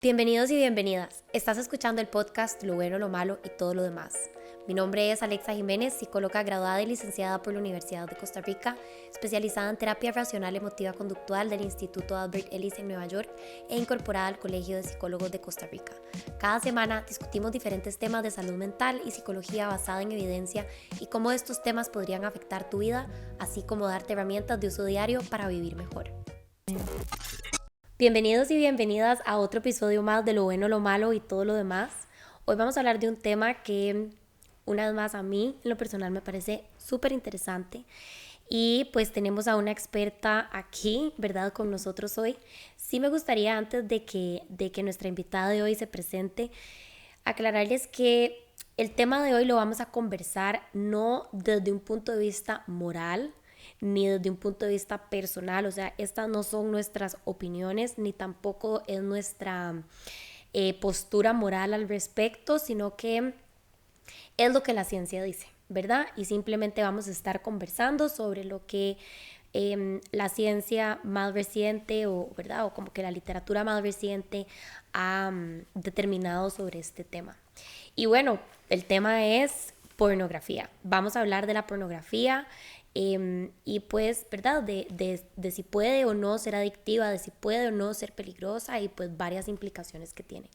Bienvenidos y bienvenidas. Estás escuchando el podcast Lo Bueno, Lo Malo y Todo lo Demás. Mi nombre es Alexa Jiménez, psicóloga graduada y licenciada por la Universidad de Costa Rica, especializada en terapia racional emotiva conductual del Instituto Albert Ellis en Nueva York e incorporada al Colegio de Psicólogos de Costa Rica. Cada semana discutimos diferentes temas de salud mental y psicología basada en evidencia y cómo estos temas podrían afectar tu vida, así como darte herramientas de uso diario para vivir mejor. Bienvenidos y bienvenidas a otro episodio más de Lo Bueno, Lo Malo y Todo lo Demás. Hoy vamos a hablar de un tema que, una vez más, a mí en lo personal me parece súper interesante. Y pues tenemos a una experta aquí, ¿verdad?, con nosotros hoy. Sí me gustaría, antes de que nuestra invitada de hoy se presente, aclararles que el tema de hoy lo vamos a conversar no desde un punto de vista moral, ni desde un punto de vista personal. O sea, estas no son nuestras opiniones, ni tampoco es nuestra postura moral al respecto, sino que es lo que la ciencia dice, ¿verdad? Y simplemente vamos a estar conversando sobre lo que la ciencia más reciente, ¿verdad? O como que la literatura más reciente ha determinado sobre este tema. Y bueno, el tema es pornografía. Vamos a hablar de la pornografía y pues, ¿verdad? De si puede o no ser adictiva, de si puede o no ser peligrosa y pues varias implicaciones que tiene.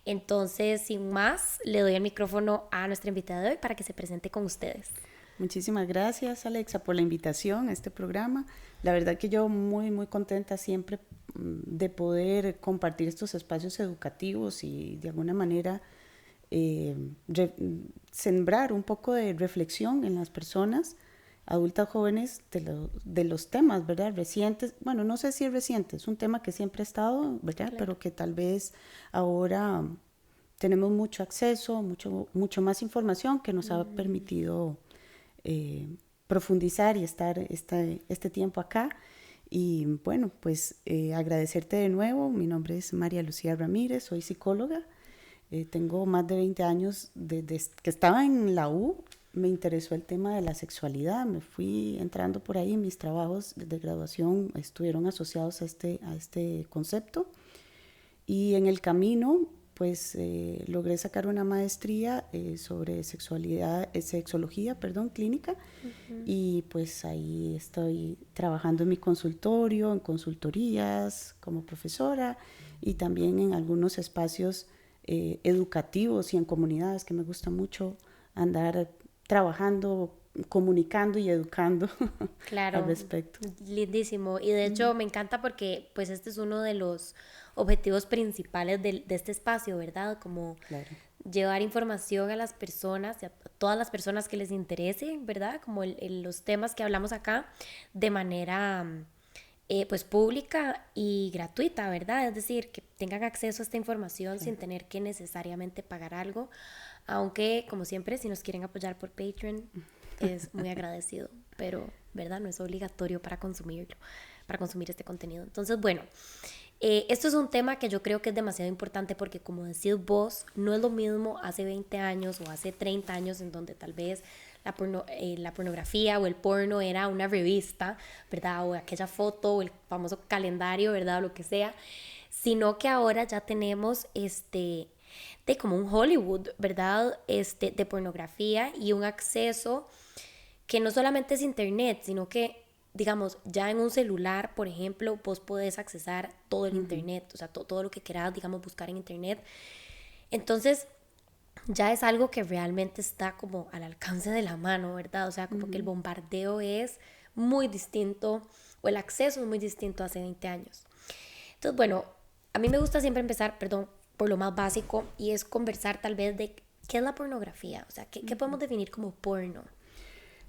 Entonces, sin más, le doy el micrófono a nuestra invitada de hoy para que se presente con ustedes. Muchísimas gracias, Alexa, por la invitación a este programa. La verdad que yo muy contenta siempre de poder compartir estos espacios educativos y de alguna manera eh, sembrar un poco de reflexión en las personas adultas jóvenes de los temas, ¿verdad? Recientes, bueno, no sé si es reciente, es un tema que siempre ha estado, ¿verdad? Claro. Pero que tal vez ahora tenemos mucho acceso, mucho más información que nos ha permitido profundizar y estar este tiempo acá. Y bueno, pues agradecerte de nuevo. Mi nombre es María Lucía Ramírez, soy psicóloga. Tengo más de 20 años desde que estaba en la U. Me interesó el tema de la sexualidad. Me fui entrando por ahí. Mis trabajos de graduación estuvieron asociados a este concepto. Y en el camino, pues logré sacar una maestría sobre sexología, clínica. Y pues ahí estoy trabajando en mi consultorio, en consultorías como profesora y también en algunos espacios educativos y en comunidades que me gusta mucho andar trabajando, comunicando y educando al Claro, respecto. lindísimo. Y de hecho me encanta porque pues este es uno de los objetivos principales de este espacio, ¿verdad? Como Claro. llevar información a las personas, a todas las personas que les interese, ¿verdad? Como los temas que hablamos acá de manera pues pública y gratuita, ¿verdad? Es decir, que tengan acceso a esta información sin Claro. tener que necesariamente pagar algo, aunque como siempre si nos quieren apoyar por Patreon es muy agradecido, pero ¿verdad? No es obligatorio para consumirlo, para consumir este contenido. Entonces, bueno, esto es un tema que yo creo que es demasiado importante porque como decís vos, no es lo mismo hace 20 años o hace 30 años en donde tal vez la pornografía o el porno era una revista, ¿verdad? O aquella foto o el famoso calendario, ¿verdad? O lo que sea, sino que ahora ya tenemos de como un Hollywood, ¿verdad? De pornografía y un acceso que no solamente es internet, sino que, digamos, ya en un celular, por ejemplo, vos podés accesar todo el internet, o sea, todo lo que quieras, digamos, buscar en internet. Entonces, ya es algo que realmente está como al alcance de la mano, ¿verdad? O sea, como que el bombardeo es muy distinto, o el acceso es muy distinto hace 20 años. Entonces, bueno, a mí me gusta siempre empezar, perdón, por lo más básico, y es conversar tal vez de qué es la pornografía, o sea, qué podemos definir como porno.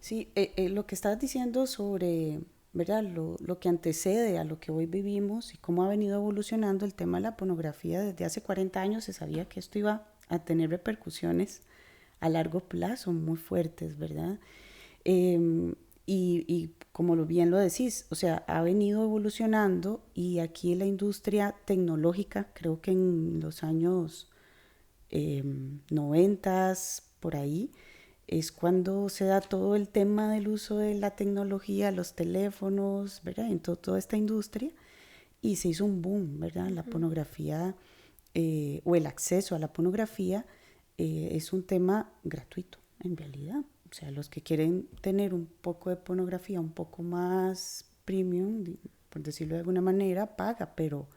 Sí, lo que estás diciendo sobre, ¿verdad? Lo que antecede a lo que hoy vivimos y cómo ha venido evolucionando el tema de la pornografía desde hace 40 años, se sabía que esto iba a tener repercusiones a largo plazo muy fuertes, ¿verdad? Y como bien lo decís, o sea, ha venido evolucionando y aquí la industria tecnológica, creo que en los años 90, por ahí, es cuando se da todo el tema del uso de la tecnología, los teléfonos, ¿verdad? En toda esta industria y se hizo un boom, ¿verdad? La pornografía o el acceso a la pornografía es un tema gratuito, en realidad. O sea, los que quieren tener un poco de pornografía un poco más premium, por decirlo de alguna manera, paga, pero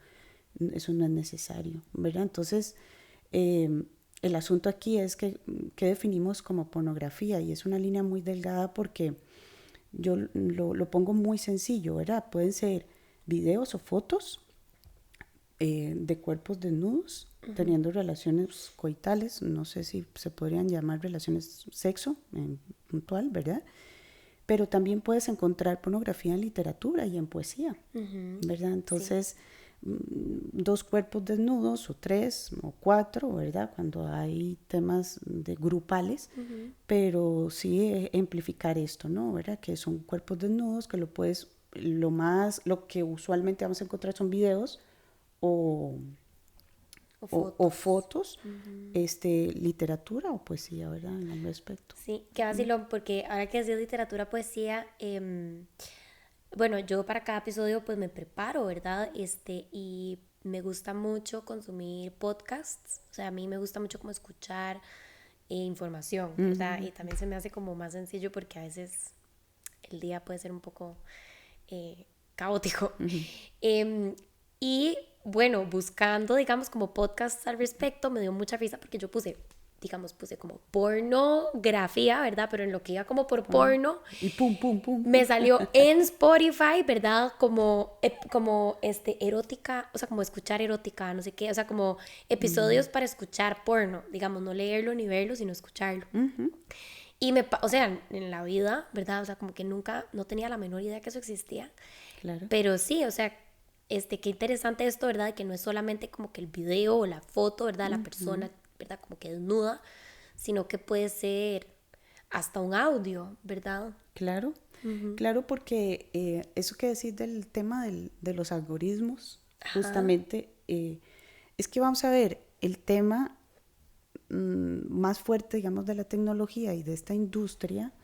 eso no es necesario, ¿verdad? Entonces, el asunto aquí es que definimos como pornografía, y es una línea muy delgada porque yo lo pongo muy sencillo, ¿verdad? Pueden ser videos o fotos de cuerpos desnudos, teniendo relaciones coitales, no sé si se podrían llamar relaciones sexo puntual, ¿verdad? Pero también puedes encontrar pornografía en literatura y en poesía, ¿verdad? Entonces, dos cuerpos desnudos, o tres, o cuatro, ¿verdad? Cuando hay temas grupales, pero sí amplificar esto, ¿no? ¿Verdad? Que son cuerpos desnudos, que lo que usualmente vamos a encontrar son videos o fotos, literatura o poesía, ¿verdad? Al respecto. Sí, qué vacilón, porque ahora que decís literatura, poesía, bueno, yo para cada episodio pues me preparo, ¿verdad? Y me gusta mucho consumir podcasts, o sea, a mí me gusta mucho como escuchar información, ¿verdad? Y también se me hace como más sencillo porque a veces el día puede ser un poco caótico. Y bueno, buscando, digamos, como podcasts al respecto, me dio mucha risa porque yo puse como pornografía, ¿verdad? Pero en lo que iba como por porno, y pum, pum, pum, me salió en Spotify, ¿verdad? Como erótica, o sea, como escuchar erótica, no sé qué, o sea, como episodios para escuchar porno, digamos, no leerlo ni verlo, sino escucharlo. Y o sea, en la vida, ¿verdad? O sea, como que nunca, no tenía la menor idea que eso existía. Claro. Pero sí, o sea, qué interesante esto, ¿verdad? De que no es solamente como que el video o la foto, ¿verdad? La persona, ¿verdad? Como que desnuda, sino que puede ser hasta un audio, ¿verdad? Claro, claro, porque eso que decís del tema de los algoritmos, justamente, es que vamos a ver, el tema más fuerte, digamos, de la tecnología y de esta industria,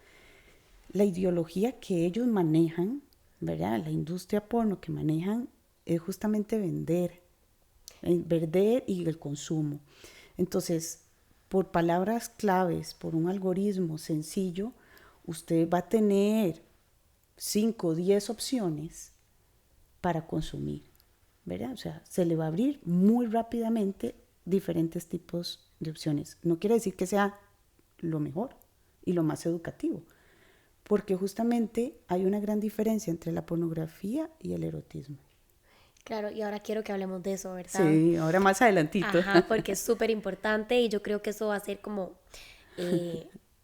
la ideología que ellos manejan, ¿verdad? La industria porno que manejan es justamente vender y el consumo. Entonces, por palabras claves, por un algoritmo sencillo, usted va a tener 5 o 10 opciones para consumir, ¿verdad? O sea, se le va a abrir muy rápidamente diferentes tipos de opciones. No quiere decir que sea lo mejor y lo más educativo, porque justamente hay una gran diferencia entre la pornografía y el erotismo. Claro, y ahora quiero que hablemos de eso, ¿verdad? Sí, ahora más adelantito. Ajá, porque es súper importante y yo creo que eso va a ser como,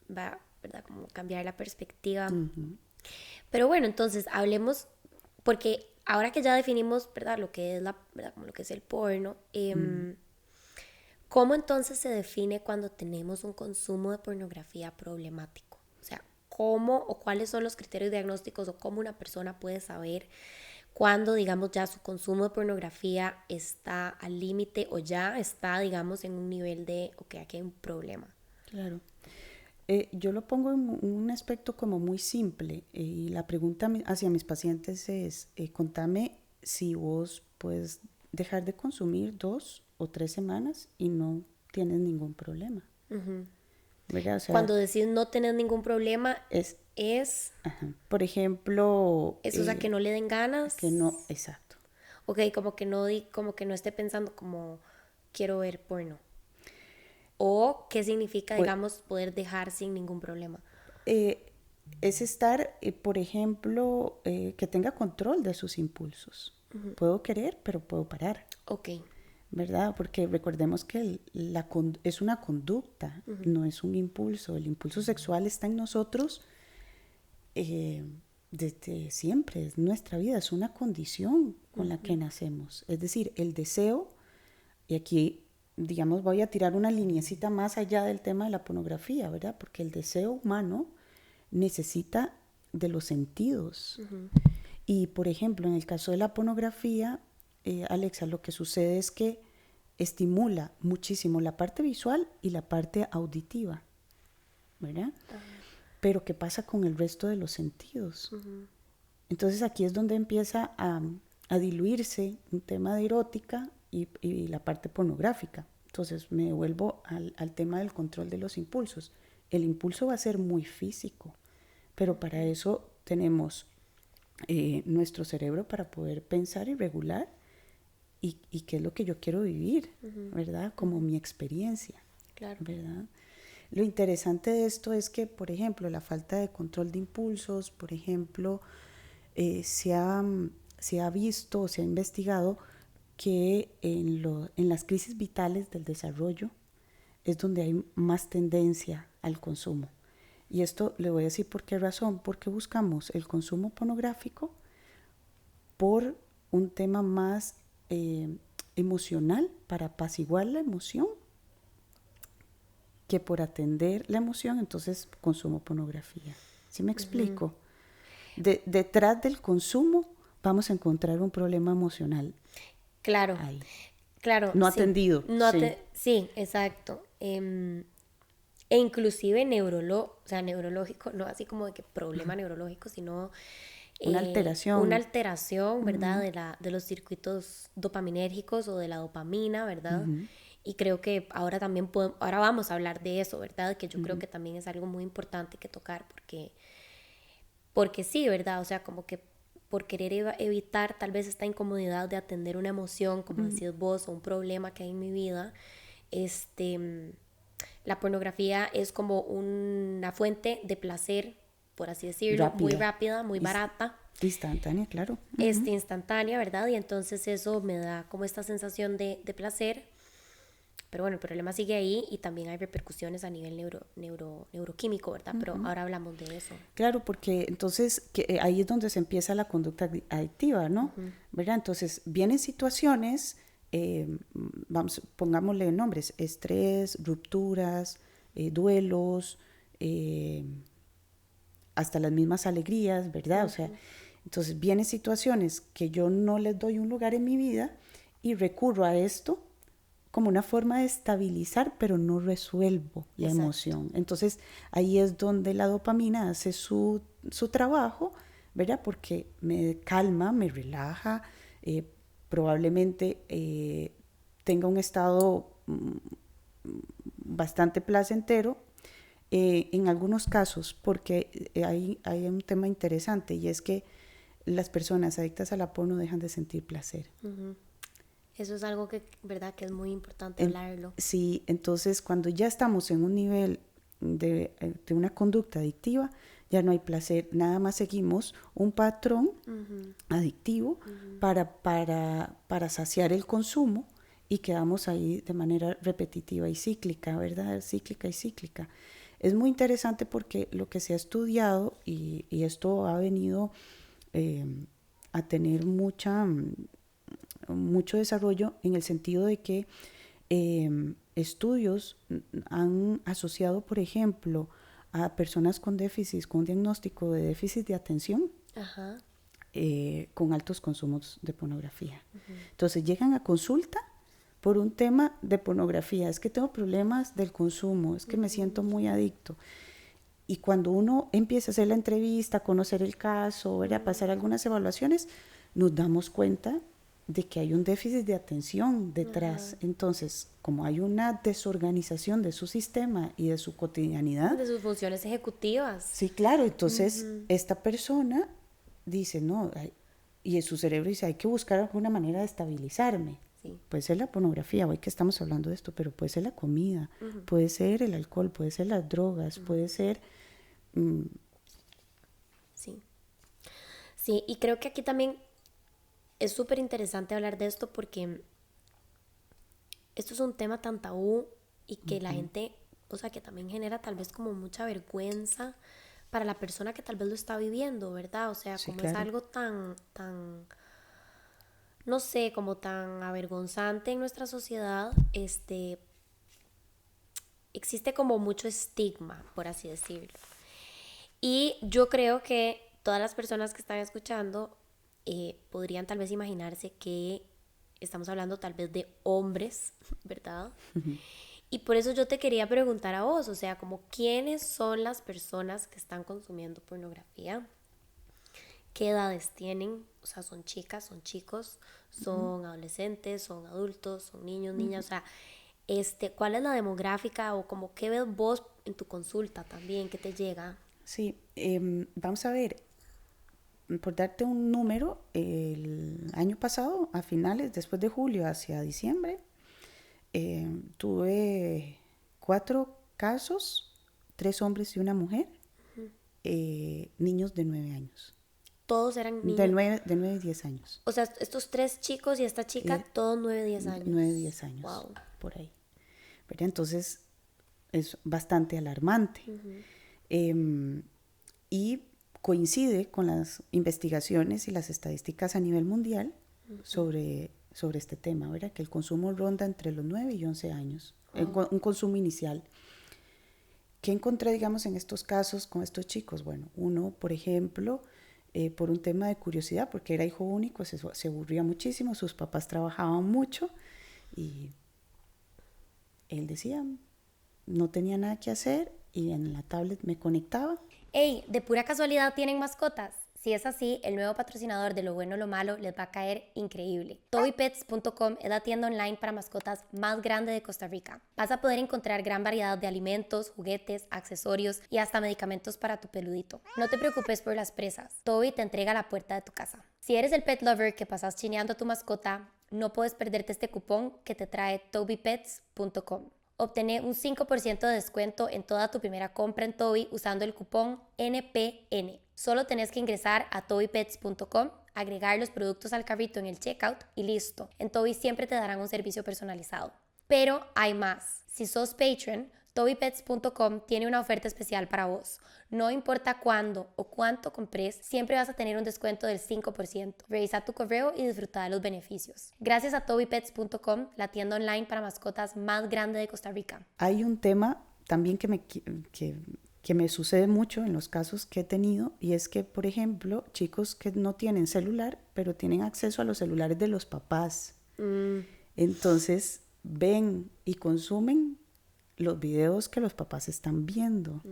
¿verdad? Como cambiar la perspectiva. Pero bueno, entonces hablemos, porque ahora que ya definimos, ¿verdad? Lo que es ¿verdad? Como lo que es el porno, ¿cómo entonces se define cuando tenemos un consumo de pornografía problemático? O sea, ¿cómo o cuáles son los criterios diagnósticos o cómo una persona puede saber cuando, digamos, ya su consumo de pornografía está al límite o ya está, digamos, en un nivel de, ok, aquí hay un problema? Claro. Yo lo pongo en un aspecto como muy simple, y la pregunta hacia mis pacientes es, contame si vos puedes dejar de consumir 2 o 3 semanas y no tienes ningún problema. ¿Verdad? O sea, cuando decís no tener ningún problema, por ejemplo... o sea, que no le den ganas. Que no, exacto. Ok, como que no esté pensando como quiero ver porno. O qué significa, digamos, poder dejar sin ningún problema. Es estar, por ejemplo, que tenga control de sus impulsos. Puedo querer, pero puedo parar. Ok. ¿Verdad? Porque recordemos que es una conducta, no es un impulso. El impulso sexual está en nosotros desde siempre, es nuestra vida, es una condición con la que nacemos. Es decir, el deseo, y aquí, digamos, voy a tirar una lineecita más allá del tema de la pornografía, ¿verdad? Porque el deseo humano necesita de los sentidos. Y, por ejemplo, en el caso de la pornografía, Alexa, lo que sucede es que estimula muchísimo la parte visual y la parte auditiva, ¿verdad? Pero ¿qué pasa con el resto de los sentidos? Entonces aquí es donde empieza a diluirse un tema de erótica y la parte pornográfica. Entonces me vuelvo al tema del control de los impulsos. El impulso va a ser muy físico, pero para eso tenemos nuestro cerebro para poder pensar y regular y qué es lo que yo quiero vivir, ¿verdad? Como mi experiencia, Claro. ¿verdad? Lo interesante de esto es que, por ejemplo, la falta de control de impulsos, por ejemplo, se ha visto, se ha investigado que en las crisis vitales del desarrollo es donde hay más tendencia al consumo. Y esto le voy a decir por qué razón, porque buscamos el consumo pornográfico por un tema más emocional, para apaciguar la emoción, que por atender la emoción, entonces consumo pornografía. ¿Sí me explico? Detrás del consumo vamos a encontrar un problema emocional. Claro, Ahí. claro, No sí. atendido. Sí. Sí, exacto. E inclusive neurológico, no así como de que problema neurológico, sino Una una alteración. alteración, ¿verdad? De los circuitos dopaminérgicos o de la dopamina, ¿verdad? Y creo que ahora también ahora vamos a hablar de eso, ¿verdad? Que yo creo que también es algo muy importante que tocar porque sí, ¿verdad? O sea, como que por querer evitar tal vez esta incomodidad de atender una emoción, como decías vos, o un problema que hay en mi vida, la pornografía es como una fuente de placer, por así decirlo, muy Rápida. rápida, muy barata, Instantánea, claro. instantánea, ¿verdad? Y entonces eso me da como esta sensación de placer. Pero bueno, el problema sigue ahí y también hay repercusiones a nivel neuroquímico, ¿verdad? Pero ahora hablamos de eso. Claro, porque entonces ahí es donde se empieza la conducta adictiva, ¿no? ¿Verdad? Entonces vienen situaciones, pongámosle nombres, estrés, rupturas, duelos, hasta las mismas alegrías, ¿verdad? O sea, entonces vienen situaciones que yo no les doy un lugar en mi vida y recurro a esto como una forma de estabilizar, pero no resuelvo la Exacto. emoción. Entonces ahí es donde la dopamina hace su trabajo, ¿verdad? Porque me calma, me relaja, probablemente tenga un estado bastante placentero. En algunos casos, porque hay un tema interesante y es que las personas adictas a la porno dejan de sentir placer. Eso es algo que, ¿verdad? Que es muy importante hablarlo. Sí, entonces cuando ya estamos en un nivel de una conducta adictiva, ya no hay placer, nada más seguimos un patrón adictivo para saciar el consumo y quedamos ahí de manera repetitiva y cíclica, ¿verdad? Cíclica y cíclica. Es muy interesante porque lo que se ha estudiado, y esto ha venido a tener mucho desarrollo en el sentido de que estudios han asociado, por ejemplo, a personas con déficit, con diagnóstico de déficit de atención, con altos consumos de pornografía. Entonces llegan a consulta por un tema de pornografía, es que tengo problemas del consumo, es que me siento muy adicto. Y cuando uno empieza a hacer la entrevista, a conocer el caso, a pasar algunas evaluaciones, nos damos cuenta de que hay un déficit de atención detrás. Entonces, como hay una desorganización de su sistema y de su cotidianidad. De sus funciones ejecutivas. Sí, claro. Entonces, esta persona dice, no, y en su cerebro dice, hay que buscar alguna manera de estabilizarme. Sí. Puede ser la pornografía, hoy que estamos hablando de esto, pero puede ser la comida, puede ser el alcohol, puede ser las drogas, puede ser... Sí. Sí, y creo que aquí también es súper interesante hablar de esto porque esto es un tema tan tabú y que la gente, o sea, que también genera tal vez como mucha vergüenza para la persona que tal vez lo está viviendo, ¿verdad? O sea, sí, como claro. Es algo tan, no sé, como tan avergonzante en nuestra sociedad, existe como mucho estigma, por así decirlo. Y yo creo que todas las personas que están escuchando podrían tal vez imaginarse que estamos hablando tal vez de hombres, ¿verdad? Y por eso yo te quería preguntar a vos, o sea, como ¿quiénes son las personas que están consumiendo pornografía? ¿Qué edades tienen? O sea, ¿son chicas, son chicos, ¿Son adolescentes, son adultos, son niños, niñas? O sea, ¿cuál es la demográfica o como qué ves vos en tu consulta también que te llega? Sí, vamos a ver, por darte un número, el año pasado, a finales, después de julio hacia diciembre, tuve 4 casos, 3 hombres y una mujer, niños de 9 años. Todos eran De niños. 9 y 10 años. O sea, estos 3 chicos y esta chica, todos 9, 10 años. 9 y 10 años, Wow. por ahí. ¿Verdad? Entonces, es bastante alarmante. Y coincide con las investigaciones y las estadísticas a nivel mundial sobre este tema, ¿verdad? Que el consumo ronda entre los 9 y 11 años, un consumo inicial. ¿Qué encontré, digamos, en estos casos con estos chicos? Bueno, uno, por ejemplo, por un tema de curiosidad, porque era hijo único, se aburría muchísimo, sus papás trabajaban mucho y él decía, no tenía nada que hacer y en la tablet me conectaba. Hey, ¿de pura casualidad tienen mascotas? Si es así, el nuevo patrocinador de Lo Bueno Lo Malo les va a caer increíble. TobyPets.com es la tienda online para mascotas más grande de Costa Rica. Vas a poder encontrar gran variedad de alimentos, juguetes, accesorios y hasta medicamentos para tu peludito. No te preocupes por las presas. Toby te entrega a la puerta de tu casa. Si eres el pet lover que pasas chineando a tu mascota, no puedes perderte este cupón que te trae TobyPets.com. Obtener un 5% de descuento en toda tu primera compra en Toby usando el cupón NPN. Solo tenés que ingresar a tobypets.com, agregar los productos al carrito en el checkout y listo. En Toby siempre te darán un servicio personalizado. Pero hay más. Si sos Patreon, tobypets.com tiene una oferta especial para vos. No importa cuándo o cuánto compres, siempre vas a tener un descuento del 5%. Revisa tu correo y disfruta de los beneficios. Gracias a tobypets.com, la tienda online para mascotas más grande de Costa Rica. Hay un tema también que me sucede mucho en los casos que he tenido, y es que, por ejemplo, chicos que no tienen celular, pero tienen acceso a los celulares de los papás. Entonces ven y consumen los videos que los papás están viendo.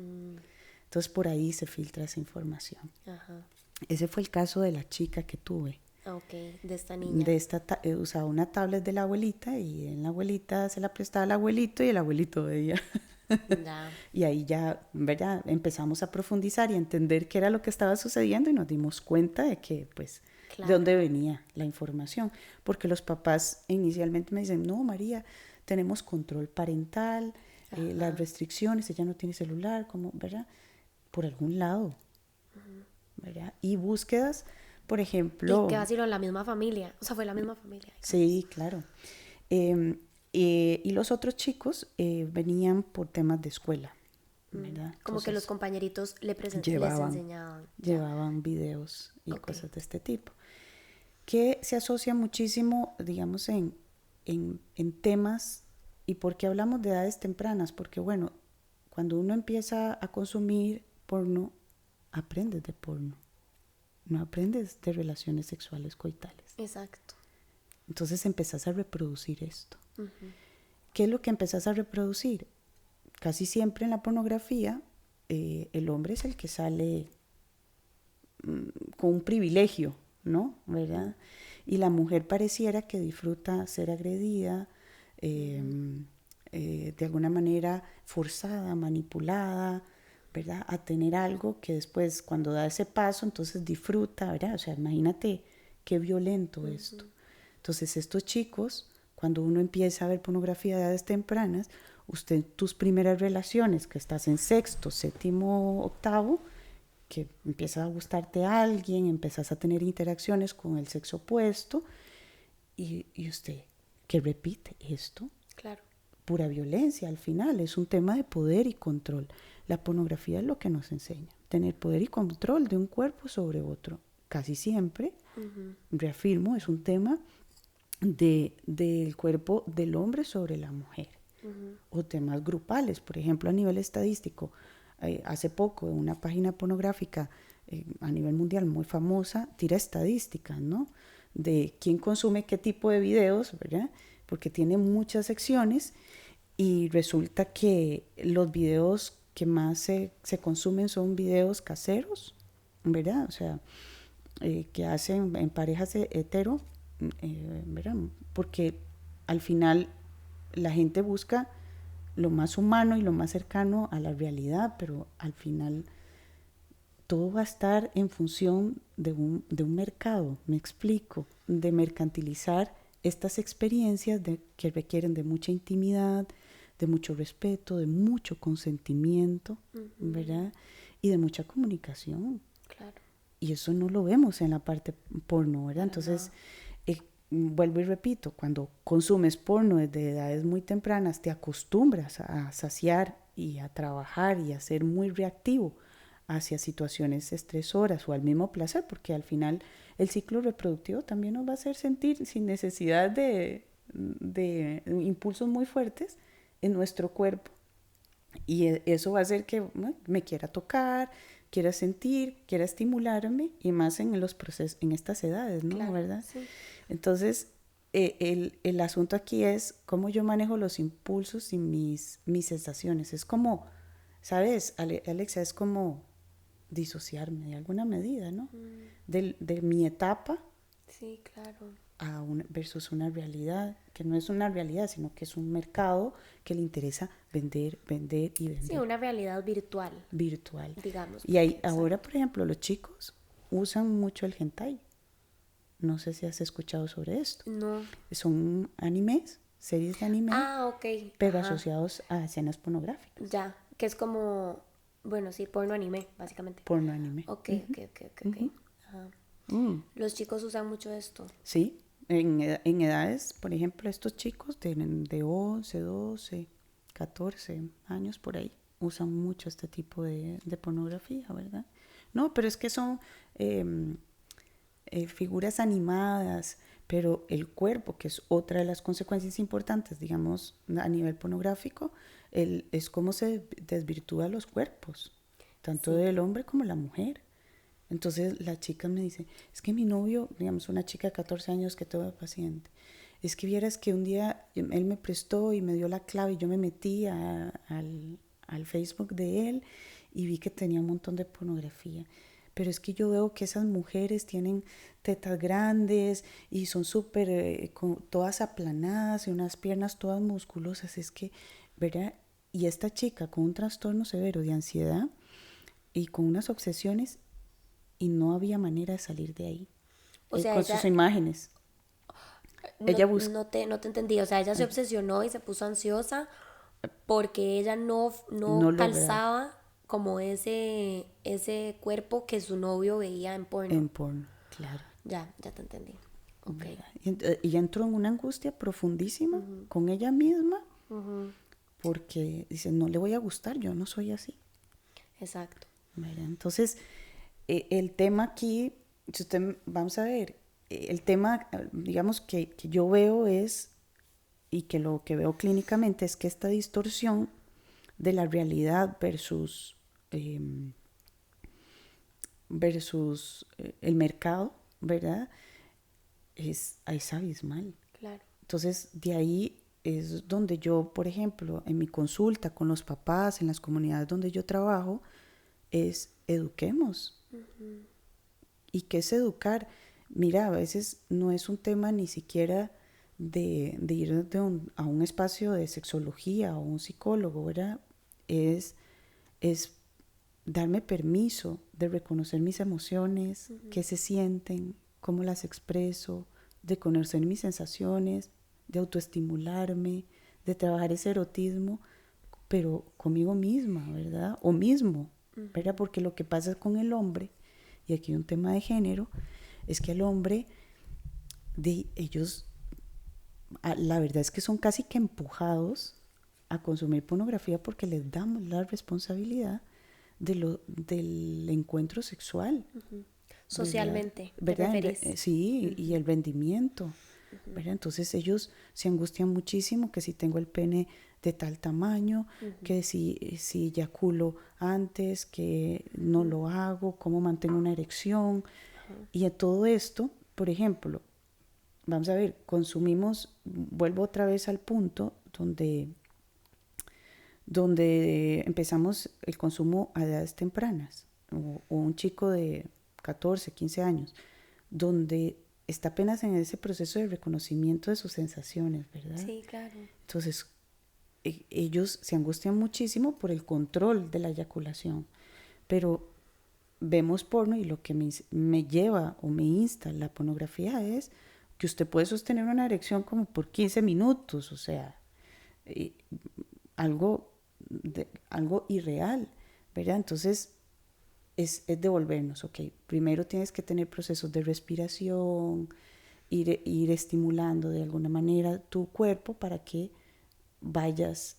Entonces por ahí se filtra esa información. Ajá. Ese fue el caso de la chica que tuve. Ok, de esta niña. Usaba una tablet de la abuelita y en la abuelita se la prestaba al abuelito y el abuelito veía. Ya. Y ahí ya, ¿verdad? Empezamos a profundizar y a entender qué era lo que estaba sucediendo y nos dimos cuenta de que, pues, Claro. de dónde venía la información. Porque los papás inicialmente me dicen, no, María, tenemos control parental, las restricciones, ella no tiene celular, como, ¿verdad? Por algún lado, ¿verdad? Y búsquedas, por ejemplo... Y que vacilo, la misma familia. O sea, fue la misma familia. Sí, claro. Y los otros chicos venían por temas de escuela, ¿verdad? Como que los compañeritos les enseñaban. Llevaban videos y cosas de este tipo. Que se asocia muchísimo, digamos, en temas. ¿Y por qué hablamos de edades tempranas? Porque, bueno, cuando uno empieza a consumir porno, aprendes de porno. No aprendes de relaciones sexuales coitales. Exacto. Entonces empezás a reproducir esto. ¿Qué es lo que empezás a reproducir? Casi siempre en la pornografía, el hombre es el que sale con un privilegio, ¿no? ¿Verdad? Y la mujer pareciera que disfruta ser agredida, de alguna manera forzada, manipulada, ¿verdad? A tener algo que después, cuando da ese paso, entonces disfruta, ¿verdad? O sea, imagínate qué violento esto. Entonces, estos chicos, cuando uno empieza a ver pornografía de edades tempranas, tus primeras relaciones, que estás en sexto, séptimo, octavo, que empieza a gustarte a alguien, empiezas a tener interacciones con el sexo opuesto, y usted, ¿qué repite esto? Claro. Pura violencia, al final, es un tema de poder y control. La pornografía es lo que nos enseña, tener poder y control de un cuerpo sobre otro. Casi siempre, reafirmo, es un tema del cuerpo del hombre sobre la mujer. O temas grupales, por ejemplo, a nivel estadístico. Hace poco una página pornográfica a nivel mundial muy famosa tira estadísticas, ¿no? De quién consume qué tipo de videos, ¿verdad? Porque tiene muchas secciones y resulta que los videos que más se consumen son videos caseros, ¿verdad? O sea, que hacen en parejas hetero, ¿verdad? Porque al final la gente busca lo más humano y lo más cercano a la realidad, pero al final todo va a estar en función de un mercado, me explico, de mercantilizar estas experiencias que requieren de mucha intimidad, de mucho respeto, de mucho consentimiento, ¿verdad? Y de mucha comunicación. Claro. Y eso no lo vemos en la parte porno, ¿verdad? Entonces, vuelvo y repito, cuando consumes porno desde edades muy tempranas, te acostumbras a saciar y a trabajar y a ser muy reactivo hacia situaciones estresoras o al mismo placer, porque al final el ciclo reproductivo también nos va a hacer sentir sin necesidad de impulsos muy fuertes en nuestro cuerpo. Y eso va a hacer que me quiera tocar, quiera sentir, quiera estimularme, y más en los procesos, en estas edades, ¿no? Claro, ¿Verdad? sí. Entonces, el asunto aquí es cómo yo manejo los impulsos y mis sensaciones. Es como, ¿sabes, Alexa? Es como disociarme de alguna medida, ¿no? De mi etapa Sí, claro. versus una realidad, que no es una realidad, sino que es un mercado que le interesa vender, vender y Sí, vender. una realidad virtual, Virtual. digamos. Y ahí, Porque, ahora, exacto. por ejemplo, los chicos usan mucho el hentai. No sé si has escuchado sobre esto. No. Son animes, series de anime, Ah, ok. pero Ajá. asociados a escenas pornográficas. Ya. Que es como, bueno, sí, porno anime, básicamente. Porno anime. Ok, ok, ok, ok, ok. Ajá. Mm, Los chicos usan mucho esto. sí, en edades, por ejemplo, estos chicos de 11, 12, 14 años por ahí, usan mucho este tipo de pornografía, ¿verdad? No, pero es que son figuras animadas, pero el cuerpo, que es otra de las consecuencias importantes, digamos, a nivel pornográfico, es cómo se desvirtúan los cuerpos, tanto Sí. del hombre como la mujer. Entonces la chica me dice, es que mi novio, digamos, una chica de 14 años que tuve paciente, es que vieras que un día él me prestó y me dio la clave y yo me metí al Facebook de él y vi que tenía un montón de pornografía. Pero es que yo veo que esas mujeres tienen tetas grandes y son súper, todas aplanadas y unas piernas todas musculosas. Es que, ¿verdad? Y esta chica con un trastorno severo de ansiedad y con unas obsesiones, y no había manera de salir de ahí. O sea, Con sus ella, imágenes. no, Ella busca, no te entendí. O sea, ella se obsesionó y se puso ansiosa porque ella no no logra calzaba como ese cuerpo que su novio veía en porno. en porno, claro. Ya, ya te entendí. Ok. ¿Verdad? Y entró en una angustia profundísima con ella misma porque dice, no le voy a gustar, yo no soy así. Exacto. ¿Verdad? Entonces, el tema aquí, si usted, vamos a ver, el tema, digamos, que yo veo es, y que lo que veo clínicamente es que esta distorsión de la realidad eh, versus el mercado, ¿verdad? Es abismal. Claro. Entonces, de ahí es donde yo, por ejemplo, en mi consulta con los papás, en las comunidades donde yo trabajo, es eduquemos. ¿Y qué es educar? Mira, a veces no es un tema ni siquiera de ir a un espacio de sexología o un psicólogo, ¿verdad? Es darme permiso de reconocer mis emociones, qué se sienten, cómo las expreso, de conocer mis sensaciones, de autoestimularme, de trabajar ese erotismo, pero conmigo misma, ¿verdad? O mismo, ¿verdad? Porque lo que pasa con el hombre, y aquí hay un tema de género, es que el hombre, ellos, la verdad es que son casi que empujados a consumir pornografía porque les damos la responsabilidad del encuentro sexual, ¿verdad? Socialmente, ¿te ¿Verdad? referís? Sí, y el rendimiento, ¿verdad? Entonces ellos se angustian muchísimo que si tengo el pene de tal tamaño, que si eyaculo antes, que no lo hago, cómo mantengo una erección. Y a todo esto, por ejemplo, vamos a ver, consumimos, vuelvo otra vez al punto donde empezamos el consumo a edades tempranas, o un chico de 14, 15 años, donde está apenas en ese proceso de reconocimiento de sus sensaciones, ¿verdad? Sí, claro. Entonces, ellos se angustian muchísimo por el control de la eyaculación, pero vemos porno y lo que me lleva o me insta la pornografía es que usted puede sostener una erección como por 15 minutos, o sea, algo irreal, ¿verdad? Entonces, es devolvernos, ok, primero tienes que tener procesos de respiración, ir estimulando de alguna manera tu cuerpo para que vayas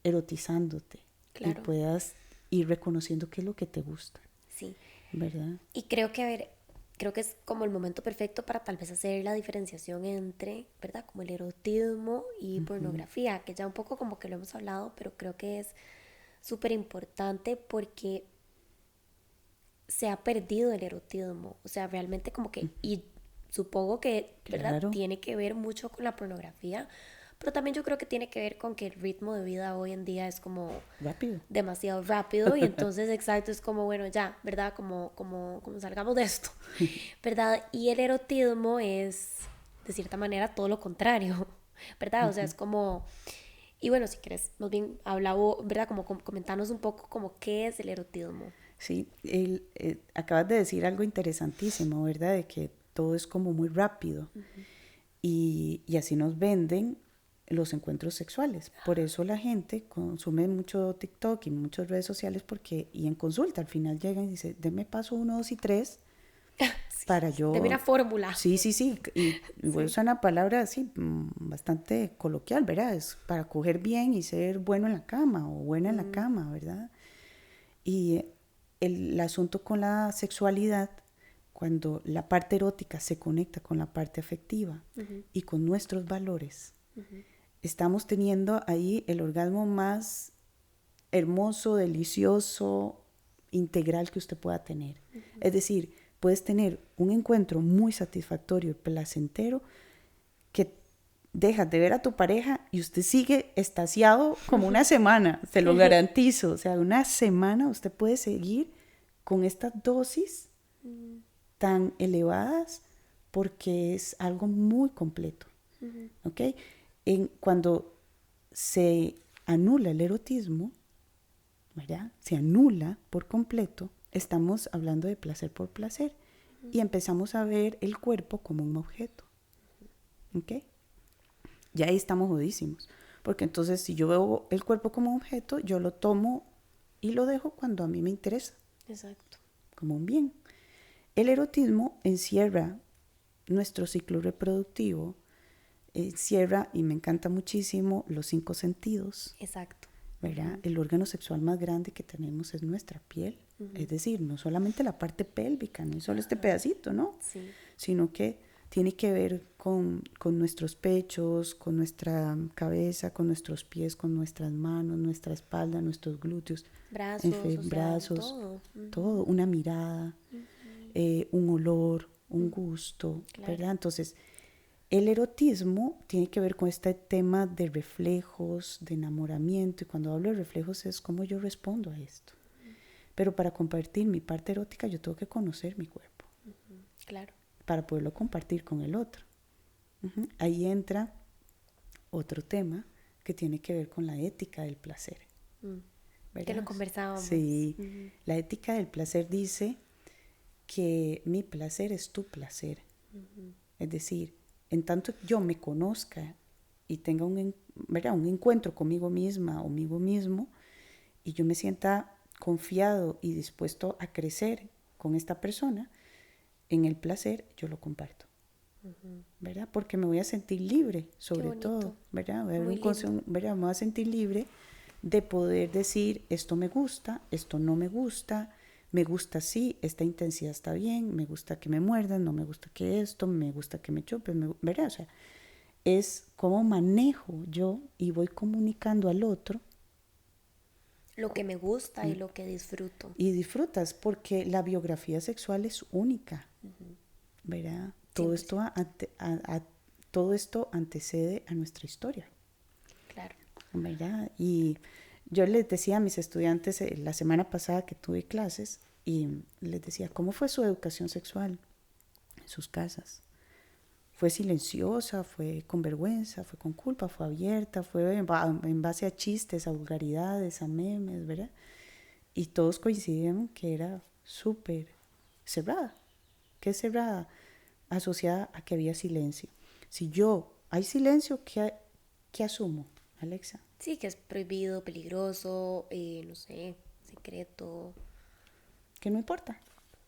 erotizándote y Claro. puedas ir reconociendo qué es lo que te gusta, Sí. ¿verdad? Y creo que, a ver, creo que es como el momento perfecto para tal vez hacer la diferenciación entre, ¿verdad? Como el erotismo y pornografía, que ya un poco como que lo hemos hablado, pero creo que es súper importante porque se ha perdido el erotismo. O sea, realmente como que, y supongo que, ¿verdad? Claro, Tiene que ver mucho con la pornografía, pero también yo creo que tiene que ver con que el ritmo de vida hoy en día es como rápido. demasiado rápido y entonces exacto es como bueno ya, ¿verdad? Como salgamos de esto, ¿verdad? Y el erotismo es de cierta manera todo lo contrario, ¿verdad? O sea, es como y bueno, si quieres, más bien habla vos, ¿verdad? Como comentanos un poco como qué es el erotismo. Sí, acabas de decir algo interesantísimo, ¿verdad? De que todo es como muy rápido y así nos venden los encuentros sexuales. Por eso la gente consume mucho TikTok y muchas redes sociales y en consulta al final llegan y dicen, deme paso 1, 2 y 3 Sí, para deme una yo... fórmula. Sí, sí, sí, y voy a Sí. usar una palabra así bastante coloquial, ¿verdad? Es para coger bien y ser bueno en la cama o buena en la cama, ¿verdad? Y el asunto con la sexualidad, cuando la parte erótica se conecta con la parte afectiva y con nuestros valores, estamos teniendo ahí el orgasmo más hermoso, delicioso, integral que usted pueda tener. Es decir, puedes tener un encuentro muy satisfactorio y placentero que dejas de ver a tu pareja y usted sigue extasiado como una semana, te lo garantizo. O sea, una semana usted puede seguir con estas dosis tan elevadas porque es algo muy completo. ¿Ok? Cuando se anula el erotismo, ¿verdad? Se anula por completo, estamos hablando de placer por placer y empezamos a ver el cuerpo como un objeto. ¿Ok? Ya ahí estamos jodísimos. Porque entonces si yo veo el cuerpo como objeto, yo lo tomo y lo dejo cuando a mí me interesa, Exacto. como un bien. El erotismo encierra nuestro ciclo reproductivo, encierra, y me encanta muchísimo, los 5 sentidos, Exacto. ¿verdad? El órgano sexual más grande que tenemos es nuestra piel. Es decir, no solamente la parte pélvica, no es solo este pedacito, ¿no? Sí. Sino que tiene que ver con nuestros pechos, con nuestra cabeza, con nuestros pies, con nuestras manos, nuestra espalda, nuestros glúteos, en Brazos, o fin, sea, brazos, todo. todo, una mirada, un olor, un gusto, Claro. ¿verdad? Entonces, el erotismo tiene que ver con este tema de reflejos, de enamoramiento, y cuando hablo de reflejos es cómo yo respondo a esto. Pero para compartir mi parte erótica yo tengo que conocer mi cuerpo Claro. para poderlo compartir con el otro. Ahí entra otro tema que tiene que ver con la ética del placer. Que lo ¿Verdad? conversábamos. Sí, la ética del placer dice que mi placer es tu placer. Es decir, en tanto yo me conozca y tenga ¿verdad? Un encuentro conmigo misma o conmigo mismo y yo me sienta confiado y dispuesto a crecer con esta persona, en el placer yo lo comparto. ¿Verdad? Porque me voy a sentir libre, Qué sobre todo, bonito. ¿verdad? Muy lindo. ¿verdad? Me voy a sentir libre de poder decir, esto me gusta, esto no me gusta así, esta intensidad está bien, me gusta que me muerdan, no me gusta que esto, me gusta que me chupen, ¿verdad? O sea, es cómo manejo yo y voy comunicando al otro Lo que me gusta y lo que disfruto. y disfrutas, porque la biografía sexual es única, ¿verdad? Todo esto, 100%. todo esto antecede a nuestra historia, Claro. ¿verdad? Y yo les decía a mis estudiantes la semana pasada que tuve clases y les decía, ¿cómo fue su educación sexual en sus casas? fue silenciosa, fue con vergüenza, fue con culpa, fue abierta, fue en base a chistes, a vulgaridades, a memes, ¿verdad? Y todos coincidieron que era súper cerrada. ¿Qué es cerrada? Asociada a que había silencio. Si hay silencio, ¿qué asumo, Alexa? Sí, que es prohibido, peligroso, no sé, secreto. Que no importa,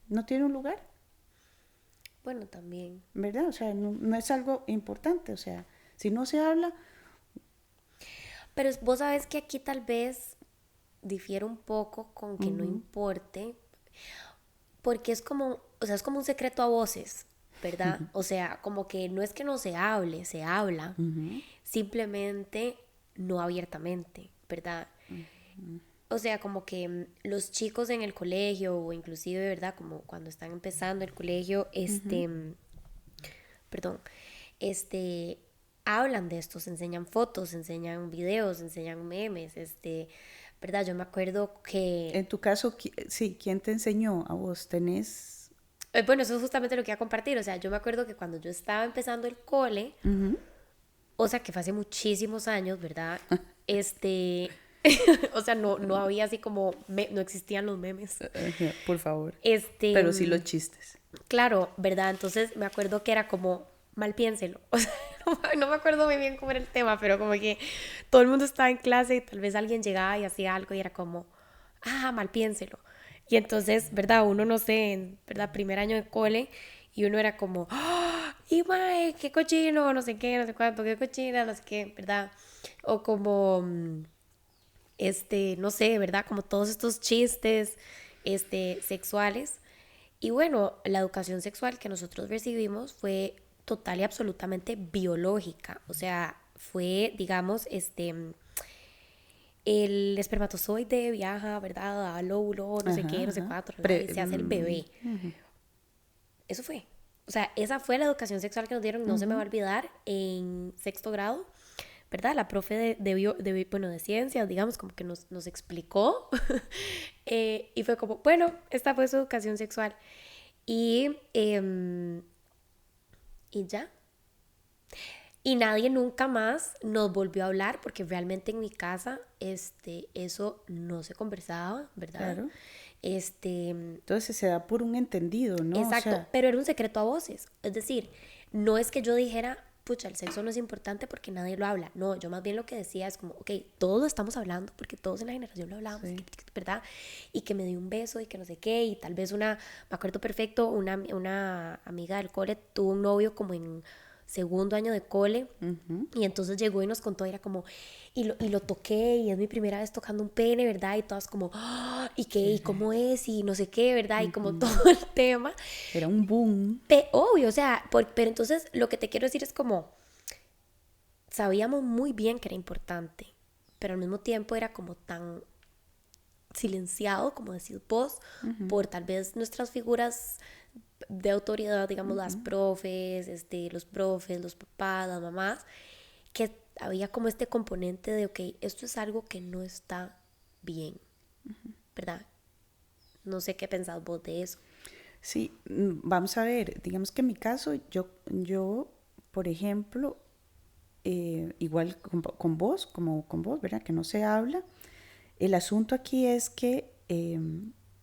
no tiene un lugar, Bueno, también. ¿verdad? O sea, no es algo importante, o sea, si no se habla, Pero vos sabes que aquí tal vez difiere un poco con que no importe, porque es como, o sea, es como un secreto a voces, ¿verdad? O sea, como que no es que no se hable, se habla, simplemente no abiertamente, ¿verdad? O sea, como que los chicos en el colegio o inclusive, ¿verdad? Como cuando están empezando el colegio, perdón, este, hablan de esto, se enseñan fotos, se enseñan videos, se enseñan memes, ¿verdad? Yo me acuerdo que, en tu caso, sí, ¿quién te enseñó a vos? ¿Tenés? bueno, eso es justamente lo que iba a compartir, o sea, yo me acuerdo que cuando yo estaba empezando el cole, o sea, que fue hace muchísimos años, ¿verdad? O sea, no había así como, no existían los memes. Por favor. Este, Pero sí los chistes. claro, ¿verdad? Entonces me acuerdo que era como, mal piénselo. O sea, no me acuerdo muy bien cómo era el tema, pero como que todo el mundo estaba en clase y tal vez alguien llegaba y hacía algo y era como, mal piénselo. Y entonces, ¿verdad? Uno no sé, ¿verdad? Primer año de cole y uno era como, y mae, qué cochino, no sé qué, no sé cuánto, qué cochina, no sé qué, ¿verdad? O como, no sé, ¿verdad? Como todos estos chistes, sexuales. Y bueno, la educación sexual que nosotros recibimos fue total y absolutamente biológica. O sea, fue, digamos, el espermatozoide viaja, ¿verdad? Al óvulo, no sé qué, Ajá, no sé ajá. cuánto, ¿verdad? Y se hace el bebé. Eso fue. O sea, esa fue la educación sexual que nos dieron, no se me va a olvidar, en sexto grado, ¿verdad? La profe de ciencias, digamos, como que nos explicó. Y fue como, bueno, esta fue su educación sexual. Y, y ya. Y nadie nunca más nos volvió a hablar porque realmente en mi casa eso no se conversaba, ¿verdad? Claro. Este, Entonces se da por un entendido, ¿no? O exacto, sea, pero era un secreto a voces. Es decir, no es que yo dijera, pucha, el sexo no es importante porque nadie lo habla. No, yo más bien lo que decía es como, ok, todos lo estamos hablando porque todos en la generación lo hablamos, sí. ¿verdad? Y que me dio un beso y que no sé qué, y tal vez me acuerdo perfecto, una amiga del cole tuvo un novio como en segundo año de cole. Y entonces llegó y nos contó, y era como, y lo toqué, y es mi primera vez tocando un pene, ¿verdad? Y todas como, ¿y qué? ¿Y cómo es? Y no sé qué, ¿verdad? Y como todo el tema. Era un boom. Obvio, o sea, pero entonces lo que te quiero decir es como, sabíamos muy bien que era importante, pero al mismo tiempo era como tan silenciado, como decís vos, por tal vez nuestras figuras de autoridad, digamos, las profes, los profes, los papás, las mamás, que había como este componente de, ok, esto es algo que no está bien, ¿verdad? No sé qué pensás vos de eso. Sí, vamos a ver, digamos que en mi caso, yo por ejemplo, igual con vos, como con vos, ¿verdad? Que no se habla. El asunto aquí es que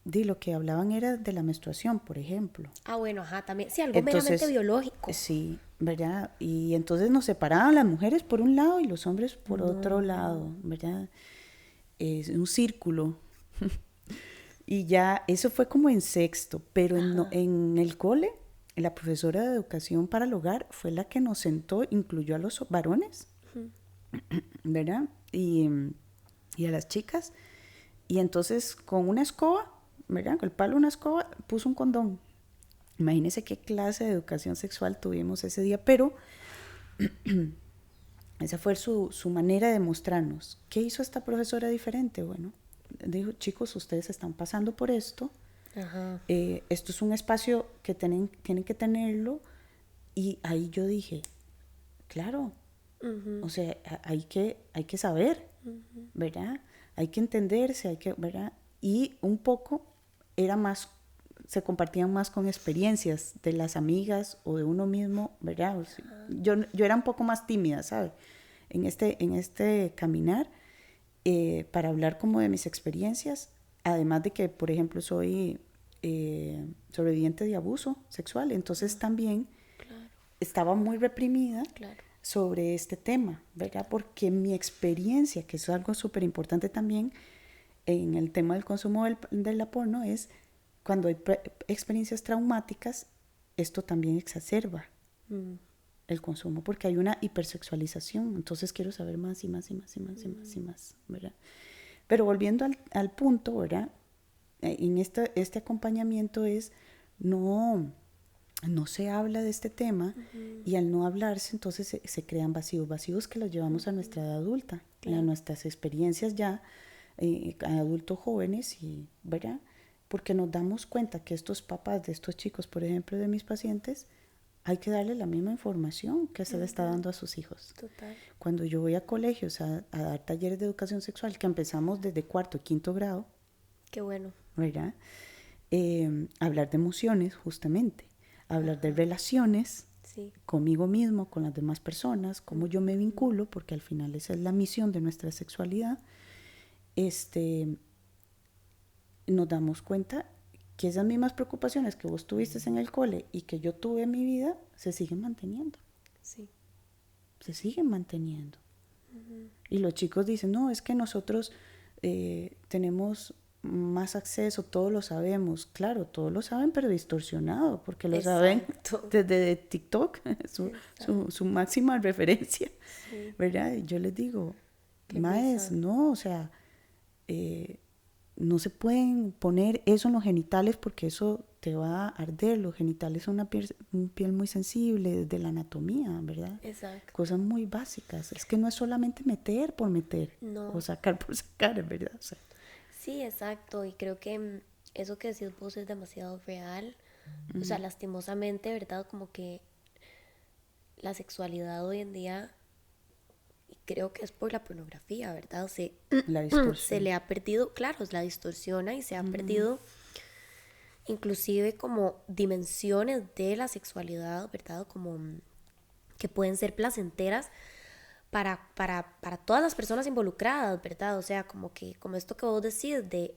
de lo que hablaban era de la menstruación, por ejemplo. Bueno, ajá, también, sí, algo meramente Entonces, biológico. sí, ¿verdad? Y entonces nos separaban las mujeres por un lado y los hombres por otro No. lado, ¿verdad? Es un círculo. Y ya, eso fue como en sexto, pero en el cole, la profesora de educación para el hogar fue la que nos sentó, incluyó a los varones, ¿verdad? Y a las chicas. Y entonces con una escoba, ¿verdad? Con el palo de una escoba, puso un condón. Imagínense qué clase de educación sexual tuvimos ese día, pero esa fue su manera de mostrarnos. ¿Qué hizo esta profesora diferente? Bueno, dijo, chicos, ustedes están pasando por esto. Ajá. Esto es un espacio que tienen que tenerlo. Y ahí yo dije, claro, o sea, hay que saber, ¿verdad? Hay que entenderse, ¿verdad? Y un poco era más se compartían más con experiencias de las amigas o de uno mismo, ¿verdad? O sea, yo era un poco más tímida, ¿sabe? En este caminar, para hablar como de mis experiencias, además de que, por ejemplo, soy sobreviviente de abuso sexual, entonces también Claro, estaba muy reprimida claro. sobre este tema, ¿verdad? Porque mi experiencia, que es algo súper importante también en el tema del consumo de la porno, es cuando hay experiencias traumáticas, esto también exacerba el consumo, porque hay una hipersexualización, entonces quiero saber más y más y más y más y más y más, ¿verdad? Pero volviendo al punto, ¿verdad? En este acompañamiento es no se habla de este tema y al no hablarse entonces se crean vacíos que los llevamos a nuestra edad adulta, Claro. a nuestras experiencias ya adultos jóvenes, y ¿verdad? Porque nos damos cuenta que estos papás de estos chicos, por ejemplo, de mis pacientes, hay que darle la misma información que se le está dando a sus hijos. Total. Cuando yo voy a colegios a dar talleres de educación sexual, que empezamos desde cuarto y quinto grado, Qué bueno. ¿verdad? Hablar de emociones, justamente, hablar de relaciones Sí. conmigo mismo, con las demás personas, cómo yo me vinculo, porque al final esa es la misión de nuestra sexualidad. Nos damos cuenta que esas mismas preocupaciones que vos tuviste en el cole y que yo tuve en mi vida se siguen manteniendo. Sí. Se siguen manteniendo. Y los chicos dicen, no, es que nosotros tenemos más acceso, todos lo sabemos. Claro, todos lo saben, pero distorsionado, porque lo saben desde TikTok, su máxima referencia, Sí. ¿verdad? Y yo les digo, Qué maes, risa. no, o sea, no se pueden poner eso en los genitales porque eso te va a arder. Los genitales son una piel muy sensible de la anatomía, ¿verdad? Exacto. Cosas muy básicas. Es que no es solamente meter por meter No. o sacar por sacar, ¿verdad? O sea, Sí, exacto. Y creo que eso que decís vos es demasiado real. O sea, lastimosamente, ¿verdad? Como que la sexualidad hoy en día, y creo que es por la pornografía, ¿verdad? la Se distorsión. le ha perdido, claro, la distorsiona y se ha perdido inclusive como dimensiones de la sexualidad, ¿verdad? Como que pueden ser placenteras para todas las personas involucradas, ¿verdad? O sea, como que, como esto que vos decís de,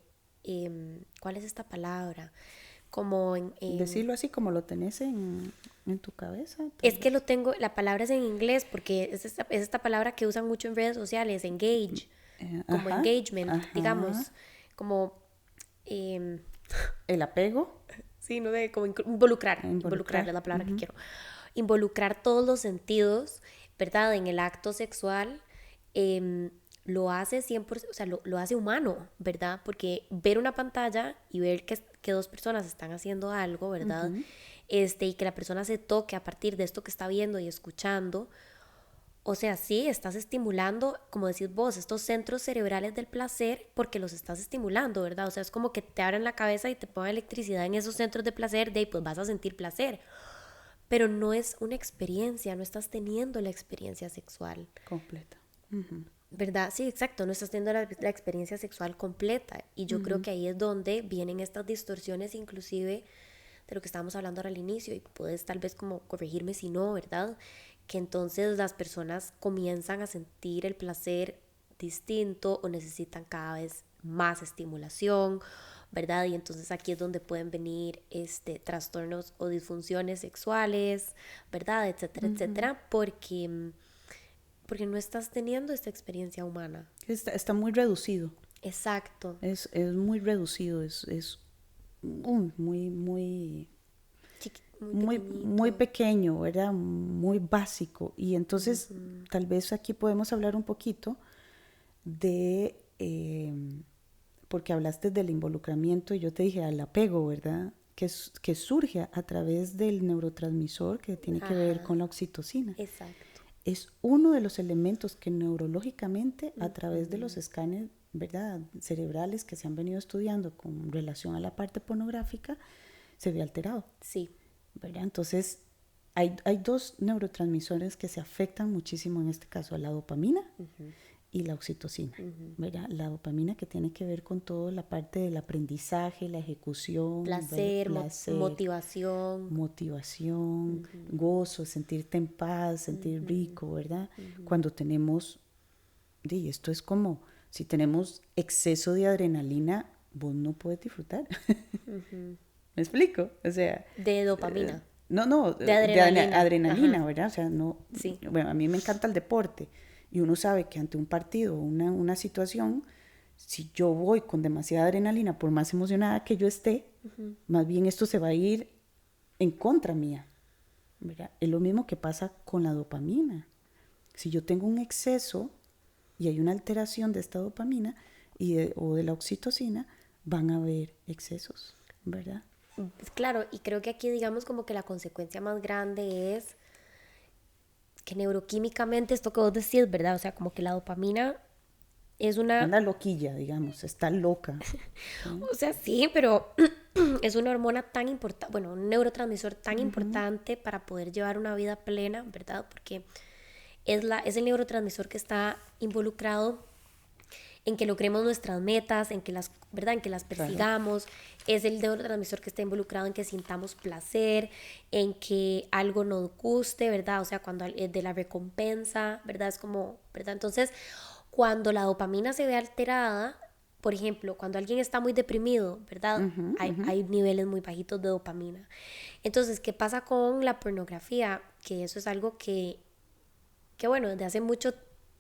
¿cuál es esta palabra? Como Decirlo así como lo tenés en tu cabeza. es que lo tengo, la palabra es en inglés porque es esta palabra que usan mucho en redes sociales, engage, como Ajá, engagement, ajá. digamos, como, eh, El apego. sí, no de, como involucrar es la palabra que quiero, involucrar todos los sentidos, ¿verdad? En el acto sexual, lo hace 100%, o sea, lo hace humano, ¿verdad? Porque ver una pantalla y ver que dos personas están haciendo algo, ¿verdad? Y que la persona se toque a partir de esto que está viendo y escuchando, o sea, sí, estás estimulando, como decís vos, estos centros cerebrales del placer porque los estás estimulando, ¿verdad? O sea, es como que te abren la cabeza y te ponen electricidad en esos centros de placer, de ahí pues vas a sentir placer. Pero no es una experiencia, no estás teniendo la experiencia sexual. Completa. ¿Verdad? Sí, exacto, no estás teniendo la experiencia sexual completa. Y yo creo que ahí es donde vienen estas distorsiones inclusive de lo que estábamos hablando ahora al inicio, y puedes tal vez como corregirme si no, ¿verdad? Que entonces las personas comienzan a sentir el placer distinto o necesitan cada vez más estimulación, ¿verdad? Y entonces aquí es donde pueden venir trastornos o disfunciones sexuales, ¿verdad? Etcétera, etcétera, porque no estás teniendo esta experiencia humana. Está muy reducido. Exacto. Es muy reducido. Es muy, muy, muy pequeño, ¿verdad? Muy básico. Y entonces, tal vez aquí podemos hablar un poquito de, porque hablaste del involucramiento y yo te dije al apego, ¿verdad? Que surge a través del neurotransmisor que tiene que ver con la oxitocina. Exacto. Es uno de los elementos que neurológicamente, a través de los escáneres, ¿verdad?, cerebrales que se han venido estudiando con relación a la parte pornográfica, se ve alterado. Sí. ¿Verdad? Entonces, hay dos neurotransmisores que se afectan muchísimo en este caso, la dopamina y la oxitocina, ¿verdad? La dopamina que tiene que ver con toda la parte del aprendizaje, la ejecución, Placer, placer, motivación. motivación, gozo, sentirte en paz, sentir rico, ¿verdad? Cuando tenemos, esto es como, si tenemos exceso de adrenalina, vos no puedes disfrutar. ¿Me explico? O sea... De dopamina. No, De adrenalina. adrenalina, Ajá. ¿verdad? O sea, no... Sí. Bueno, a mí me encanta el deporte y uno sabe que ante un partido o una situación, si yo voy con demasiada adrenalina, por más emocionada que yo esté, más bien esto se va a ir en contra mía, ¿verdad? Es lo mismo que pasa con la dopamina. Si yo tengo un exceso y hay una alteración de esta dopamina o de la oxitocina, van a haber excesos, ¿verdad? Claro, y creo que aquí digamos como que la consecuencia más grande es que neuroquímicamente esto que vos decís, ¿verdad? O sea, como que la dopamina es una... Anda loquilla, digamos, está loca. O sea, sí, pero es una hormona tan importante, bueno, un neurotransmisor tan importante para poder llevar una vida plena, ¿verdad? Porque es el neurotransmisor que está involucrado en que logremos nuestras metas, en que las, ¿verdad? En que las persigamos. Claro. Es el neurotransmisor que está involucrado en que sintamos placer, en que algo nos guste, ¿verdad? O sea, cuando de la recompensa, ¿verdad? Es como, ¿verdad? Entonces, cuando la dopamina se ve alterada, por ejemplo, cuando alguien está muy deprimido, ¿verdad? Hay niveles muy bajitos de dopamina. Entonces, ¿qué pasa con la pornografía? Que eso es algo que bueno, desde hace mucho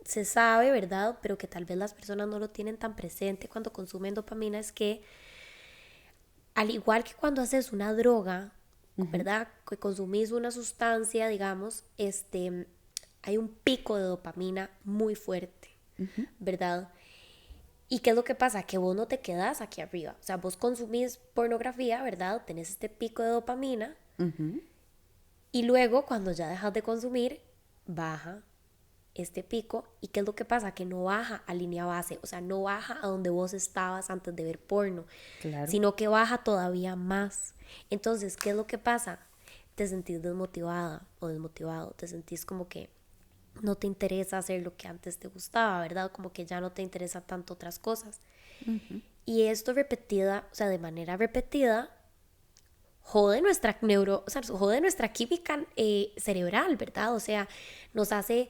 se sabe, ¿verdad? Pero que tal vez las personas no lo tienen tan presente cuando consumen dopamina, es que al igual que cuando haces una droga, ¿verdad? Que consumís una sustancia, digamos, hay un pico de dopamina muy fuerte, ¿verdad? ¿Y qué es lo que pasa? Que vos no te quedás aquí arriba. O sea, vos consumís pornografía, ¿verdad? Tenés este pico de dopamina y luego cuando ya dejas de consumir, baja este pico. ¿Y qué es lo que pasa? Que no baja a línea base, o sea, no baja a donde vos estabas antes de ver porno, claro, sino que baja todavía más. Entonces, ¿qué es lo que pasa? Te sentís desmotivada o desmotivado, te sentís como que no te interesa hacer lo que antes te gustaba, ¿verdad? Como que ya no te interesa tanto otras cosas. Y esto repetida, o sea, de manera repetida, jode nuestra jode nuestra química cerebral, ¿verdad? O sea, nos hace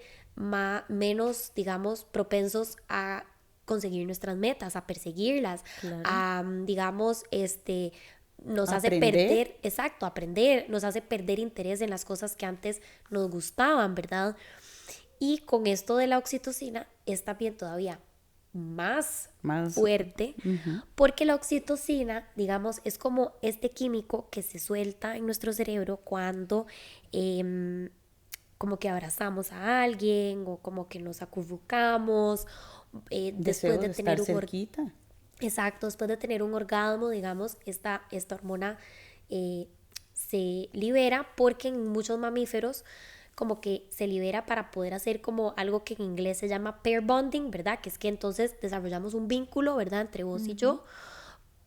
menos, digamos, propensos a conseguir nuestras metas, a perseguirlas, claro, a, digamos, nos hace perder, exacto, aprender, nos hace perder interés en las cosas que antes nos gustaban, ¿verdad? Y con esto de la oxitocina es también todavía más fuerte, porque la oxitocina, digamos, es como este químico que se suelta en nuestro cerebro cuando como que abrazamos a alguien o como que nos acurrucamos después de tener estar cerquita. Exacto, después de tener un orgasmo, digamos, esta hormona se libera porque en muchos mamíferos como que se libera para poder hacer como algo que en inglés se llama pair bonding, ¿verdad? Que es que entonces desarrollamos un vínculo, ¿verdad? Entre vos y yo,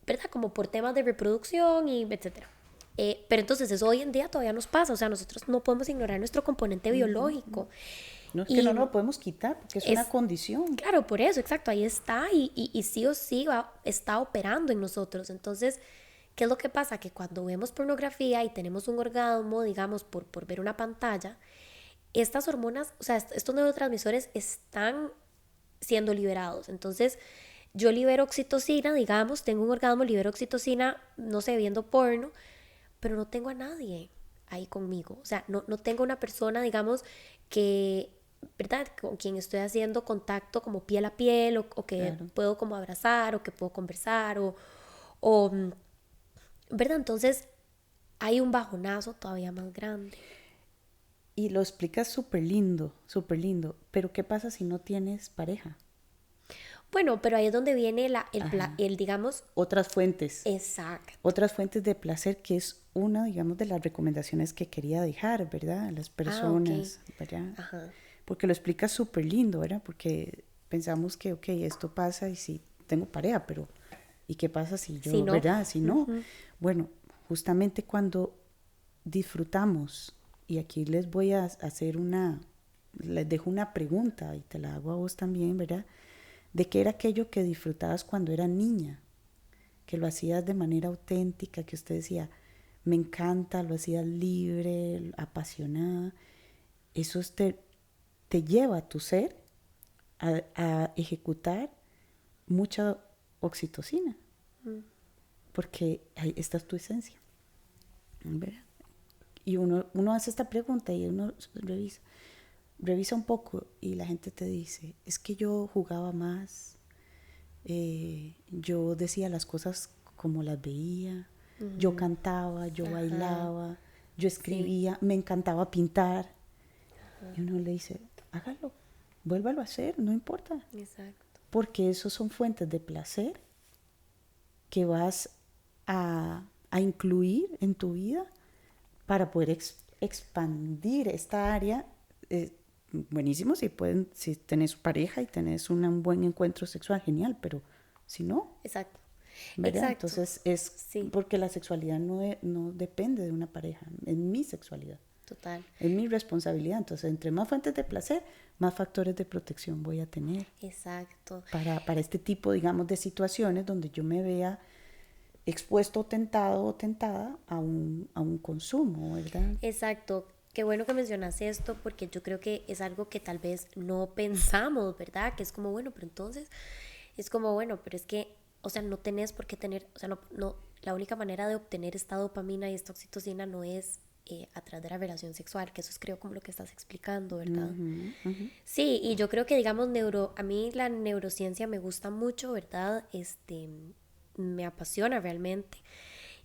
¿verdad? Como por temas de reproducción y etcétera. Pero entonces eso hoy en día todavía nos pasa, o sea, nosotros no podemos ignorar nuestro componente biológico. No es que no lo podemos quitar, porque es una condición. Claro, por eso, exacto, ahí está y sí o sí está operando en nosotros. Entonces, ¿qué es lo que pasa? Que cuando vemos pornografía y tenemos un orgasmo, digamos, por ver una pantalla, estas hormonas, o sea, estos neurotransmisores están siendo liberados. Entonces, yo libero oxitocina, digamos, tengo un orgasmo, libero oxitocina, no sé, viendo porno, pero no tengo a nadie ahí conmigo. O sea, no tengo una persona, digamos, que, ¿verdad? Con quien estoy haciendo contacto como piel a piel o que claro, puedo como abrazar o que puedo conversar o ¿verdad? Entonces hay un bajonazo todavía más grande. Y lo explicas súper lindo, pero ¿qué pasa si no tienes pareja? Bueno, pero ahí es donde viene el digamos... Otras fuentes. Exacto. Otras fuentes de placer, que es una, digamos, de las recomendaciones que quería dejar, ¿verdad? A las personas, ¿verdad? Ajá. Porque lo explicas súper lindo, ¿verdad? Porque pensamos que, ok, esto pasa y sí, tengo pareja, pero ¿y qué pasa si yo, no, ¿verdad? Si no. Bueno, justamente cuando disfrutamos, y aquí les voy a hacer una les dejo una pregunta y te la hago a vos también, ¿verdad? ¿De qué era aquello que disfrutabas cuando eras niña? Que lo hacías de manera auténtica, que usted decía, me encanta, lo hacías libre, apasionada. Eso te lleva a tu ser a ejecutar mucha oxitocina, porque ahí está tu esencia, ¿verdad? Y uno hace esta pregunta y uno revisa un poco y la gente te dice, es que yo jugaba más, yo decía las cosas como las veía, yo cantaba, yo bailaba, yo escribía, me encantaba pintar. Y uno le dice, hágalo, vuélvalo a hacer, no importa. Exacto. Porque esos son fuentes de placer que vas a incluir en tu vida para poder expandir esta área. Buenísimo si tenés pareja y tenés un buen encuentro sexual, genial, pero si no, Exacto. ¿verdad? Exacto. Entonces es Sí, porque la sexualidad no depende de una pareja, es mi sexualidad, total. es mi responsabilidad. Entonces, entre más fuentes de placer, más factores de protección voy a tener Exacto. para este tipo, digamos, de situaciones donde yo me vea expuesto, tentado o tentada a un consumo, ¿verdad? Exacto. Qué bueno que mencionas esto porque yo creo que es algo que tal vez no pensamos, ¿verdad? Que es como, bueno, pero entonces es como, bueno, pero es que, o sea, no tenés por qué tener, o sea, la única manera de obtener esta dopamina y esta oxitocina no es a través de la relación sexual, que eso es creo como lo que estás explicando, ¿verdad? Sí, y yo creo que digamos a mí la neurociencia me gusta mucho, ¿verdad? Me apasiona realmente.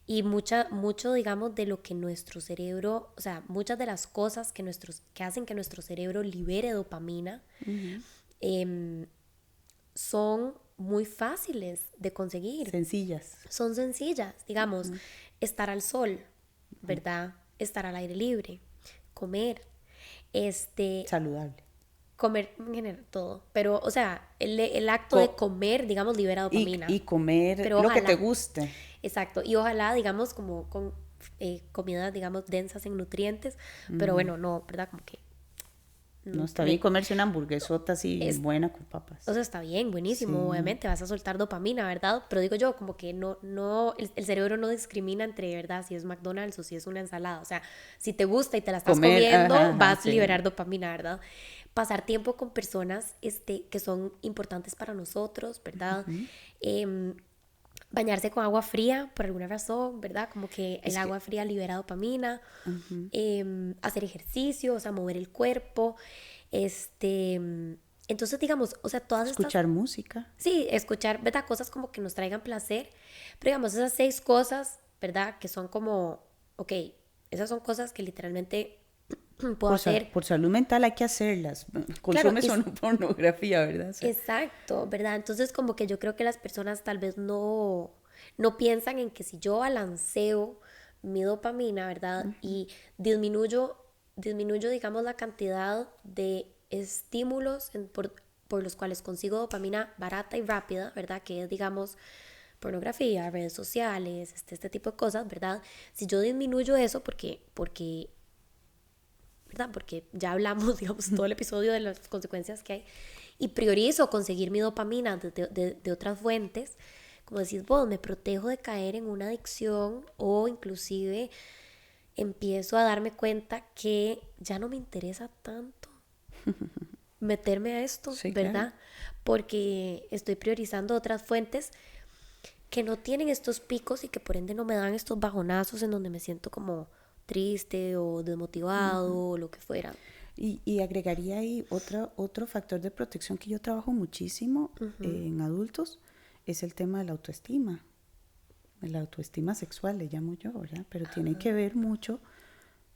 Y mucho, digamos, de lo que nuestro cerebro, o sea, muchas de las cosas que hacen que nuestro cerebro libere dopamina, em, son muy fáciles de conseguir. Sencillas. Son sencillas, digamos, estar al sol, ¿verdad? Estar al aire libre, comer, Saludable. comer en general todo, pero, o sea, el acto de Co- comer, digamos, libera dopamina, y comer pero lo que te ojalá, guste. exacto, y ojalá, digamos, como con comidas, digamos, densas en nutrientes, pero bueno, no, ¿verdad? Como que No está bien me, comerse una hamburguesota así es, buena con o papas. sea, está bien, buenísimo, Sí, obviamente vas a soltar dopamina, ¿verdad? Pero digo yo, como que el cerebro no discrimina entre, ¿verdad? Si es McDonald's o si es una ensalada. O sea, si te gusta y te la estás comer, comiendo, ajá, vas a sí. liberar dopamina, ¿verdad? Pasar tiempo con personas que son importantes para nosotros, ¿verdad? Em, bañarse con agua fría por alguna razón, ¿verdad? Como que el Es que agua fría libera dopamina. Hacer ejercicio, o sea, mover el cuerpo. Entonces, digamos, o sea, todas estas. escuchar música. Sí, escuchar, ¿verdad? Cosas como que nos traigan placer. Pero digamos, esas 6 cosas, ¿verdad? Que son como, ok, esas son cosas que literalmente puedo hacer. Por salud mental hay que hacerlas. Claro, Consumes o no pornografía, ¿verdad? O sea, exacto, ¿verdad? Entonces como que yo creo que las personas tal vez no piensan en que si yo balanceo mi dopamina, ¿verdad? Y disminuyo, digamos, la cantidad de estímulos por los cuales consigo dopamina barata y rápida, ¿verdad? Que es, digamos, pornografía, redes sociales, este tipo de cosas, ¿verdad? Si yo disminuyo eso, porque ¿verdad? Porque ya hablamos, digamos, todo el episodio de las consecuencias que hay, y priorizo conseguir mi dopamina de otras fuentes, como decís vos, me protejo de caer en una adicción o inclusive empiezo a darme cuenta que ya no me interesa tanto meterme a esto, sí, claro. ¿verdad? Porque estoy priorizando otras fuentes que no tienen estos picos y que por ende no me dan estos bajonazos en donde me siento como triste o desmotivado o lo que fuera. Y agregaría ahí otro factor de protección que yo trabajo muchísimo en adultos, es el tema de la autoestima sexual, le llamo yo, ¿verdad? Pero tiene que ver mucho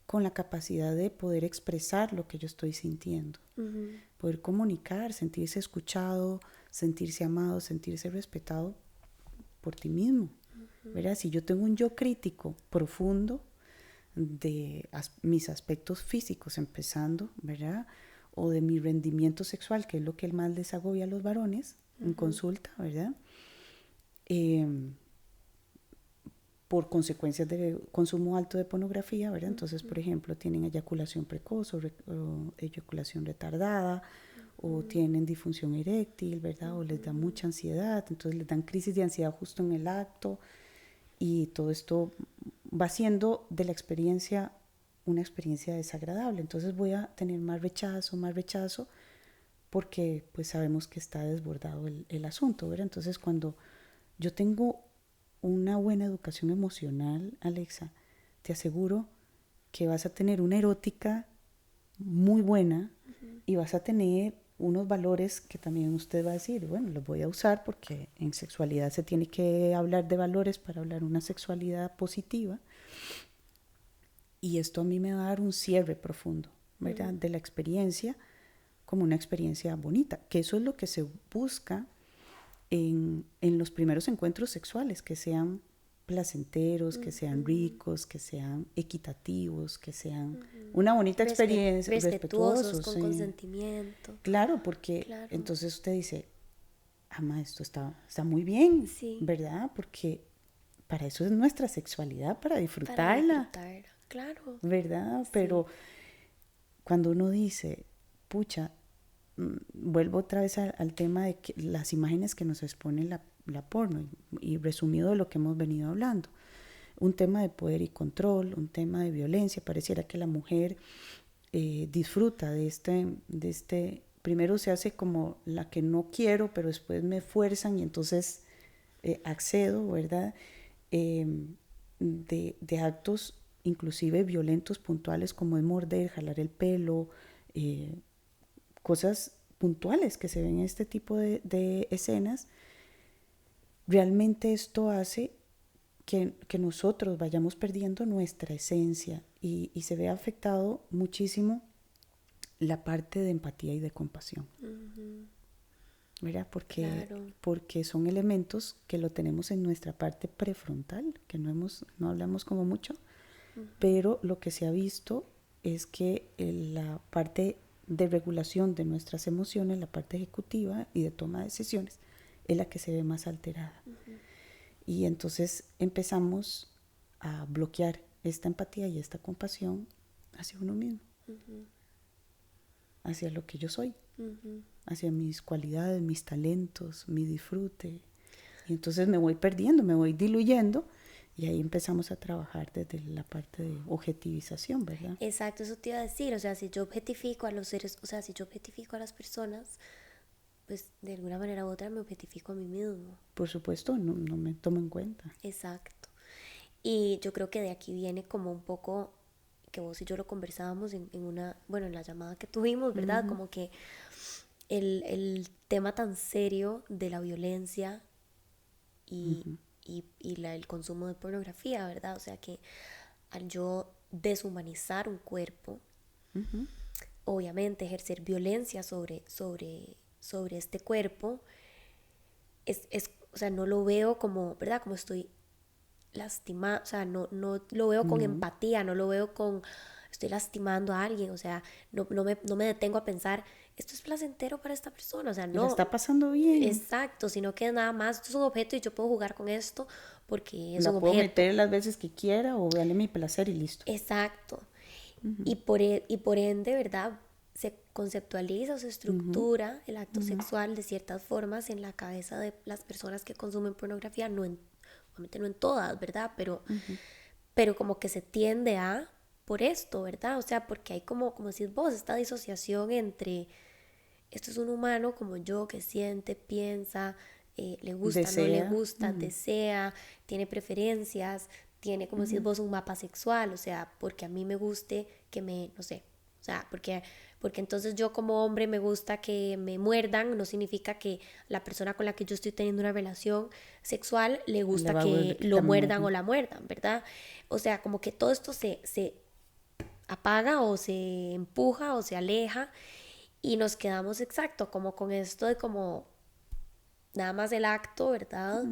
con la capacidad de poder expresar lo que yo estoy sintiendo, poder comunicar, sentirse escuchado, sentirse amado, sentirse respetado por ti mismo, ¿verdad? Si yo tengo un yo crítico profundo de mis aspectos físicos empezando, ¿verdad? O de mi rendimiento sexual, que es lo que más les agobia a los varones en consulta, ¿verdad? por consecuencias de consumo alto de pornografía, ¿verdad? Entonces, por ejemplo, tienen eyaculación precoz o eyaculación retardada, o tienen disfunción eréctil, ¿verdad? O les da mucha ansiedad, entonces les dan crisis de ansiedad justo en el acto, y todo esto va siendo de la experiencia una experiencia desagradable. Entonces voy a tener más rechazo, porque pues sabemos que está desbordado el asunto, ¿verdad? Entonces cuando yo tengo una buena educación emocional, Alexa, te aseguro que vas a tener una erótica muy buena y vas a tener unos valores que también usted va a decir, bueno, los voy a usar porque en sexualidad se tiene que hablar de valores para hablar una sexualidad positiva, y esto a mí me va a dar un cierre profundo, ¿verdad? De la experiencia como una experiencia bonita, que eso es lo que se busca en los primeros encuentros sexuales, que sean placenteros, que sean ricos, que sean equitativos, que sean una bonita experiencia, respetuosos, con sí. consentimiento. Claro, porque Claro. entonces usted dice, ama, esto está muy bien, Sí. ¿verdad? Porque para eso es nuestra sexualidad, para disfrutarla. Para disfrutar, claro. ¿Verdad? Sí. Pero cuando uno dice, pucha, vuelvo otra vez al tema de que las imágenes que nos expone la porno, y resumido de lo que hemos venido hablando, un tema de poder y control, un tema de violencia. Pareciera que la mujer disfruta de este, primero se hace como la que no quiero, pero después me fuerzan y entonces accedo, ¿verdad? De actos inclusive violentos puntuales, como es morder, jalar el pelo, cosas puntuales que se ven en este tipo de escenas. Realmente esto hace que nosotros vayamos perdiendo nuestra esencia, y se ve afectado muchísimo la parte de empatía y de compasión. ¿Verdad? Porque son elementos que lo tenemos en nuestra parte prefrontal, que no hablamos como mucho, pero lo que se ha visto es que la parte de regulación de nuestras emociones, la parte ejecutiva y de toma de decisiones, es la que se ve más alterada. Y entonces empezamos a bloquear esta empatía y esta compasión hacia uno mismo, hacia lo que yo soy, hacia mis cualidades, mis talentos, mi disfrute. Y entonces me voy perdiendo, me voy diluyendo, y ahí empezamos a trabajar desde la parte de objetivización, ¿verdad? Exacto, eso te iba a decir. O sea, si yo objetifico a los seres, o sea, si yo objetifico a las personas, pues de alguna manera u otra me objetifico a mí mismo. Por supuesto, no me tomo en cuenta. Exacto. Y yo creo que de aquí viene como un poco, que vos y yo lo conversábamos en una, bueno, en la llamada que tuvimos, ¿verdad? Como que el tema tan serio de la violencia y el consumo de pornografía, ¿verdad? O sea que al yo deshumanizar un cuerpo, obviamente ejercer violencia sobre este cuerpo, o sea, no lo veo como, ¿verdad? Como estoy lastimada, o sea, no lo veo con empatía, no lo veo con, estoy lastimando a alguien, o sea, no me detengo a pensar, esto es placentero para esta persona, o sea, no. ¿Le está pasando bien? Exacto, sino que nada más, esto es un objeto y yo puedo jugar con esto porque es un objeto. La puedo meter las veces que quiera o darle mi placer y listo. Exacto. Y por ende, ¿verdad? Se conceptualiza o se estructura el acto sexual de ciertas formas en la cabeza de las personas que consumen pornografía, obviamente no en todas, ¿verdad? Pero como que se tiende a, por esto, ¿verdad? O sea, porque hay como decís vos, esta disociación entre, esto es un humano como yo que siente, piensa, le gusta, desea, no le gusta, desea, tiene preferencias, tiene, como decís vos, un mapa sexual, o sea, porque a mí me guste que no sé, o sea, porque entonces yo como hombre me gusta que me muerdan, no significa que la persona con la que yo estoy teniendo una relación sexual le gusta que lo muerdan o la muerdan, ¿verdad? O sea, como que todo esto se apaga o se empuja o se aleja y nos quedamos exacto como con esto de como nada más el acto, ¿verdad?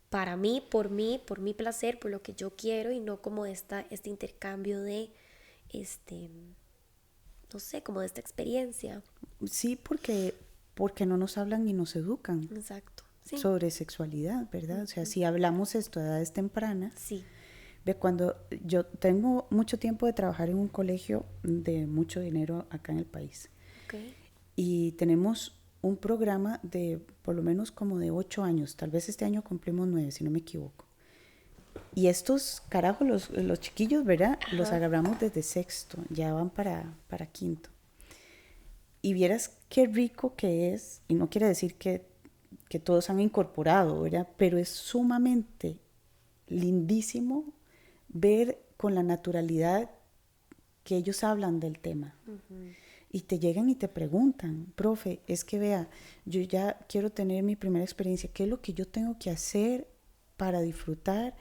Para mí, por mi placer, por lo que yo quiero, y no como este intercambio de no sé, como de esta experiencia. Sí, porque no nos hablan y nos educan. Exacto. Sí. Sobre sexualidad, ¿verdad? O sea, si hablamos esto a edades tempranas, sí, Ve, cuando yo tengo mucho tiempo de trabajar en un colegio de mucho dinero acá en el país. Okay. Y tenemos un programa de por lo menos como de 8 años. Tal vez este año cumplimos 9, si no me equivoco. Y estos carajos, los chiquillos, ¿verdad? Ajá. Los agarramos desde sexto, ya van para quinto. Y vieras qué rico que es, y no quiere decir que todos han incorporado, ¿verdad? Pero es sumamente lindísimo ver con la naturalidad que ellos hablan del tema. Uh-huh. Y te llegan y te preguntan, profe, es que vea, yo ya quiero tener mi primera experiencia, ¿qué es lo que yo tengo que hacer para disfrutar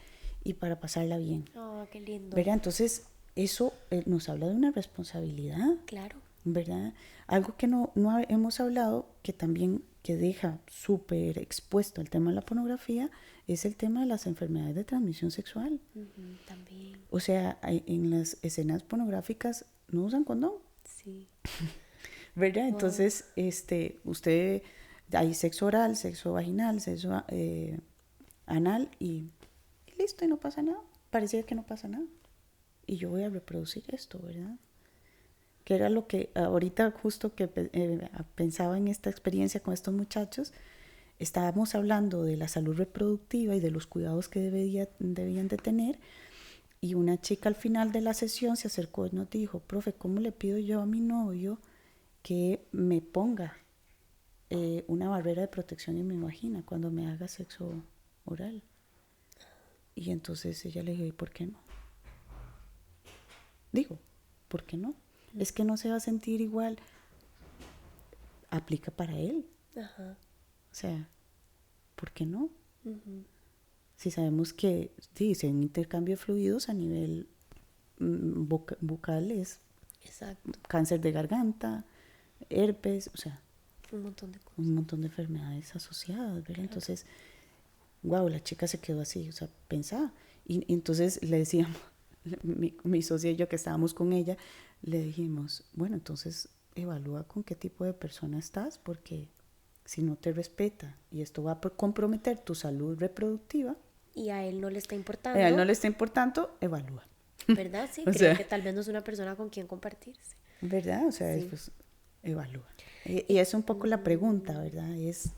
y para pasarla bien? Oh, qué lindo. ¿Verdad? Entonces, eso nos habla de una responsabilidad. Claro. ¿Verdad? Algo que no hemos hablado, que también que deja súper expuesto el tema de la pornografía, es el tema de las enfermedades de transmisión sexual. Uh-huh, también. O sea, en las escenas pornográficas no usan condón. Sí. ¿Verdad? Wow. Entonces, usted, hay sexo oral, sexo vaginal, sexo anal y listo, y no pasa nada. Parecía que no pasa nada. Y yo voy a reproducir esto, ¿verdad? Que era lo que ahorita justo que pensaba en esta experiencia con estos muchachos, estábamos hablando de la salud reproductiva y de los cuidados que debían de tener, y una chica al final de la sesión se acercó y nos dijo, profe, ¿cómo le pido yo a mi novio que me ponga una barrera de protección en mi vagina cuando me haga sexo oral? Y entonces ella le dijo, ¿y por qué no? Digo, ¿por qué no? Es que no se va a sentir igual. Aplica para él. Ajá. O sea, ¿por qué no? Uh-huh. Si sabemos que sí, si hay un intercambio de fluidos a nivel bucal es cáncer de garganta, herpes, o sea, un montón de cosas. Un montón de enfermedades asociadas, ¿verdad? Claro. Entonces, wow, la chica se quedó así, o sea, pensaba. Y entonces le decíamos, mi socia y yo que estábamos con ella, le dijimos, bueno, entonces evalúa con qué tipo de persona estás, porque si no te respeta y esto va a comprometer tu salud reproductiva. Y a él no le está importando. A él no le está importando, evalúa. ¿Verdad? Sí, creo que tal vez no es una persona con quien compartirse. ¿Verdad? O sea, sí. Pues, evalúa. Y es un poco la pregunta, ¿verdad? Es,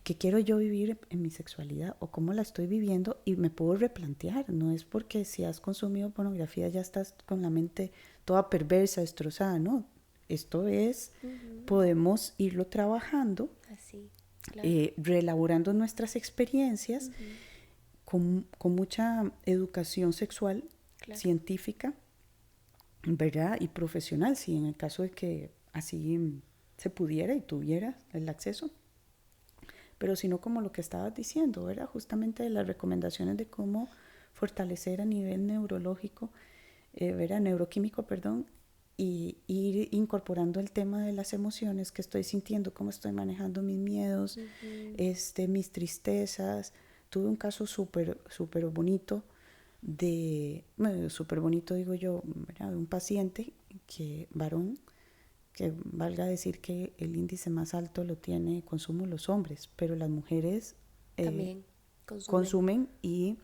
¿qué quiero yo vivir en mi sexualidad o cómo la estoy viviendo? Y me puedo replantear. No es porque si has consumido pornografía ya estás con la mente toda perversa, destrozada, ¿no? Esto es, podemos irlo trabajando, así, claro. Reelaborando nuestras experiencias con mucha educación sexual, claro, científica, ¿verdad? Y profesional, si en el caso de que así se pudiera y tuviera el acceso. Pero sino como lo que estabas diciendo, ¿verdad? Justamente de las recomendaciones de cómo fortalecer a nivel neurológico, ¿verdad? Neuroquímico, perdón, y ir incorporando el tema de las emociones que estoy sintiendo, cómo estoy manejando mis miedos, mis tristezas. Tuve un caso súper bonito súper bonito digo yo, ¿verdad? De un paciente varón, que valga decir que el índice más alto lo tiene consumo los hombres, pero las mujeres también consumen y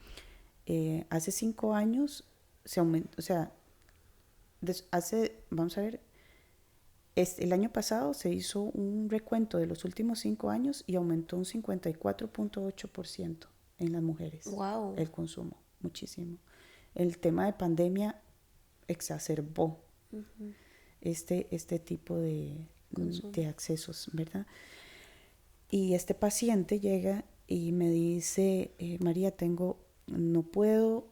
hace 5 años se aumentó, o sea, vamos a ver, el año pasado se hizo un recuento de los últimos 5 años y aumentó un 54.8% en las mujeres. Wow. El consumo, muchísimo. El tema de pandemia exacerbó este tipo de accesos, ¿verdad? Y este paciente llega y me dice, María, no puedo,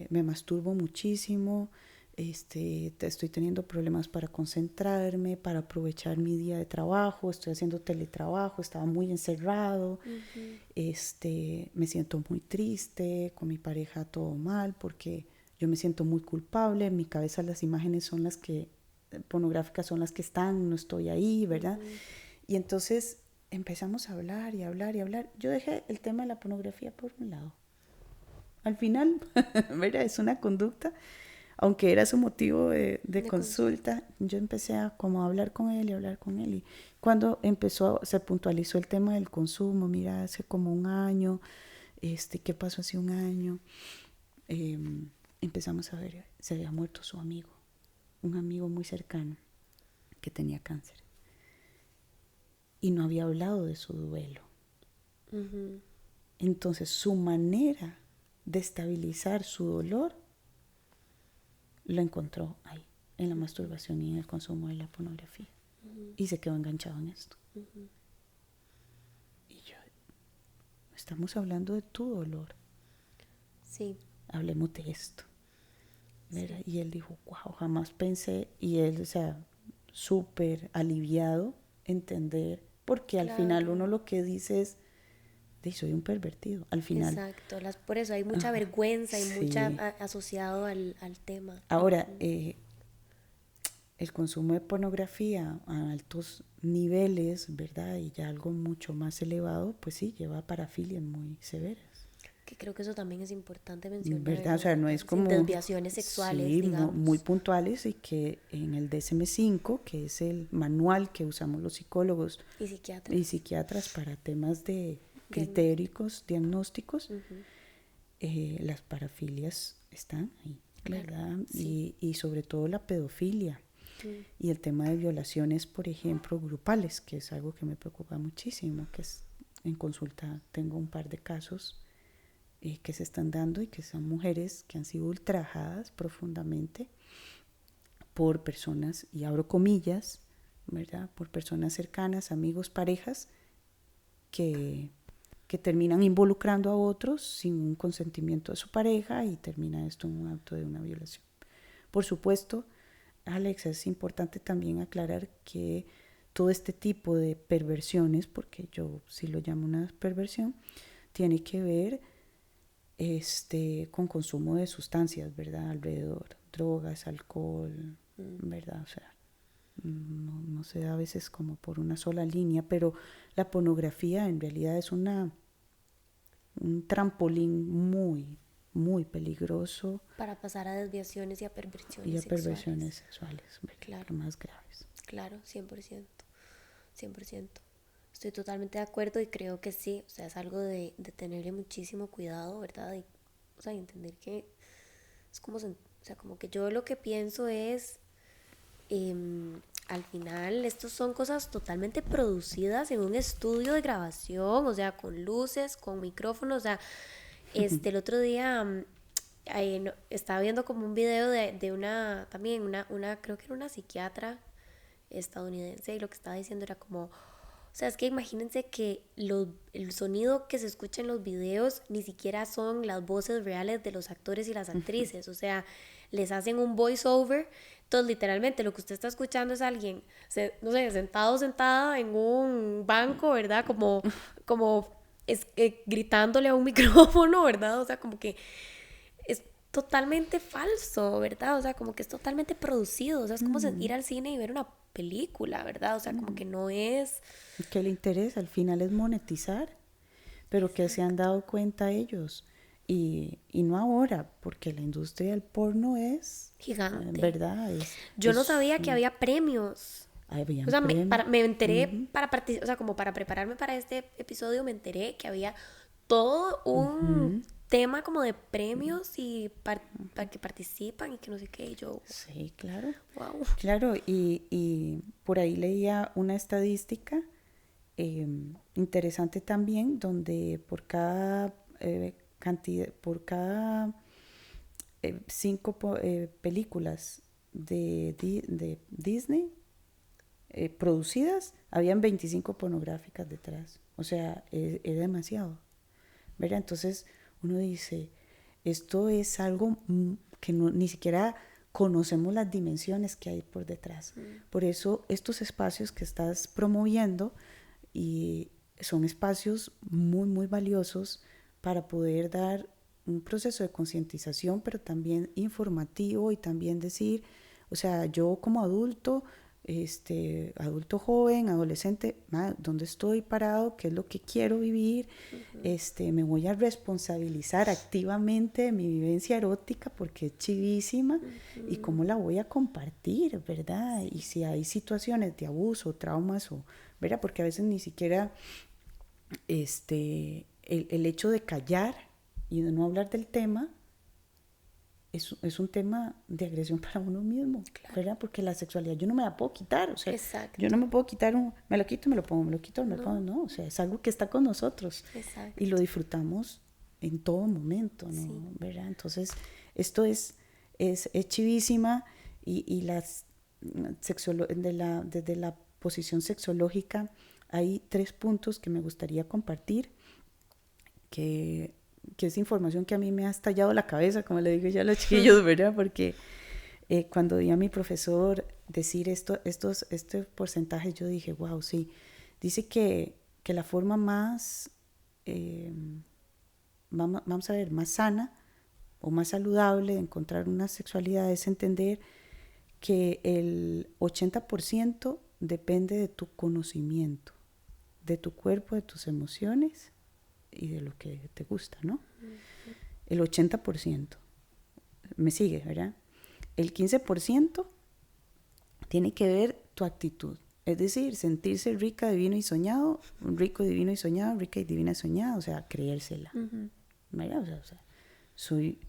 me masturbo muchísimo, estoy teniendo problemas para concentrarme, para aprovechar mi día de trabajo, estoy haciendo teletrabajo, estaba muy encerrado, me siento muy triste, con mi pareja todo mal, porque yo me siento muy culpable, en mi cabeza las imágenes son las que, pornográficas son las que están, no estoy ahí, ¿verdad? Y entonces empezamos a hablar y hablar y hablar. Yo dejé el tema de la pornografía por un lado. Al final, ¿verdad? Es una conducta. Aunque era su motivo de consulta, yo empecé a como a hablar con él. Y cuando se puntualizó el tema del consumo, mira, hace como un año, ¿qué pasó hace un año? empezamos a ver, se había muerto su amigo, un amigo muy cercano que tenía cáncer. Y no había hablado de su duelo. Ujú. Entonces su manera de estabilizar su dolor lo encontró ahí, en la masturbación y en el consumo de la pornografía. Y se quedó enganchado en esto. Y yo, estamos hablando de tu dolor. Sí. Hablemos de esto. ¿Verdad? Sí. Y él dijo, wow, jamás pensé. Y él, o sea, súper aliviado entender, porque al final uno lo que dice es, soy un pervertido. Al final. Exacto, por eso hay mucha vergüenza y mucha Sí. asociado al tema. Ahora, el consumo de pornografía a altos niveles, ¿verdad? Y ya algo mucho más elevado, pues sí, lleva a parafilias muy severas. Que creo que eso también es importante mencionar, ¿Verdad? O sea, no es Sin como... desviaciones sexuales, Sí, digamos. muy puntuales, y que en el DSM-5, que es el manual que usamos los psicólogos Y psiquiatras. y psiquiatras para temas de critéricos, diagnósticos, las parafilias están ahí, ¿verdad? Claro, sí. Y sobre todo la pedofilia. Y el tema de violaciones, por ejemplo, grupales, que es algo que me preocupa muchísimo, que es en consulta tengo un par de casos que se están dando, y que son mujeres que han sido ultrajadas profundamente por personas, y abro comillas, ¿verdad? Por personas cercanas, amigos, parejas, que terminan involucrando a otros sin un consentimiento de su pareja, y termina esto en un acto de una violación. Por supuesto, Alex, es importante también aclarar que todo este tipo de perversiones, porque yo sí lo llamo una perversión, tiene que ver con consumo de sustancias, ¿verdad? Alrededor, drogas, alcohol, ¿verdad? O sea, no se da a veces como por una sola línea, pero la pornografía en realidad es un trampolín muy, muy peligroso. Para pasar a desviaciones y a perversiones Perversiones sexuales. sexuales, Claro. las más graves. Claro, 100%. 100%. Estoy totalmente de acuerdo y creo que sí, o sea, es algo de tenerle muchísimo cuidado, ¿verdad? Y, o sea, entender que es como, o sea, como que yo lo que pienso es, al final, estos son cosas totalmente producidas en un estudio de grabación, o sea, con luces, con micrófonos, o sea, el otro día estaba viendo como un video de una, también creo que era una psiquiatra estadounidense, y lo que estaba diciendo era como, o sea, es que imagínense que el sonido que se escucha en los videos ni siquiera son las voces reales de los actores y las actrices, o sea, les hacen un voiceover, entonces literalmente lo que usted está escuchando es alguien, no sé, sentada en un banco, ¿verdad? Como gritándole a un micrófono, ¿verdad? O sea, como que es totalmente falso, ¿verdad? O sea, como que es totalmente producido, o sea, es como ir al cine y ver una película, ¿verdad? O sea, como que no es... Que le interesa, al final es monetizar, pero Exacto. que se han dado cuenta ellos. Y no ahora, porque la industria del porno es Gigante. ¿verdad? Yo no sabía que había premios. Habían O sea, premios. me enteré para participar, o sea, como para prepararme para este episodio, me enteré que había todo un tema como de premios y para que participan y que no sé qué. Y yo, Sí, claro. wow. Claro, y por ahí leía una estadística interesante también, donde por cada cantidad, por cada 5 películas de Disney producidas, habían 25 pornográficas detrás. O sea, es demasiado, ¿verdad? Entonces uno dice, esto es algo que ni siquiera conocemos las dimensiones que hay por detrás. Por eso estos espacios que estás promoviendo y son espacios muy, muy valiosos para poder dar un proceso de concientización, pero también informativo, y también decir, o sea, yo como adulto, adulto joven, adolescente, ¿dónde estoy parado? ¿Qué es lo que quiero vivir? Me voy a responsabilizar activamente de mi vivencia erótica, porque es chivísima, y cómo la voy a compartir, ¿verdad? Y si hay situaciones de abuso, traumas, ¿verdad? Porque a veces ni siquiera el hecho de callar y de no hablar del tema es un tema de agresión para uno mismo, Claro. ¿verdad? Porque la sexualidad yo no me la puedo quitar, o sea, Exacto. yo no me puedo quitar me lo quito, me lo pongo, me lo quito, me lo pongo, no, o sea, es algo que está con nosotros Exacto. y lo disfrutamos en todo momento, ¿no? Sí. ¿Verdad? Entonces, esto es chivísima y desde la posición sexológica hay 3 puntos que me gustaría compartir que es información que a mí me ha estallado la cabeza, como le digo yo a los chiquillos, ¿verdad? Porque cuando vi a mi profesor decir estos porcentajes, yo dije, wow, sí. Dice que la forma más, vamos a ver, más sana o más saludable de encontrar una sexualidad es entender que el 80% depende de tu conocimiento, de tu cuerpo, de tus emociones y de lo que te gusta, ¿no? El 80%. Me sigue, ¿verdad? El 15% tiene que ver tu actitud. Es decir, sentirse rica, divino y soñado, rico, divino y soñado, rica y divina y soñada, o sea, creérsela. ¿Verdad? O sea, soy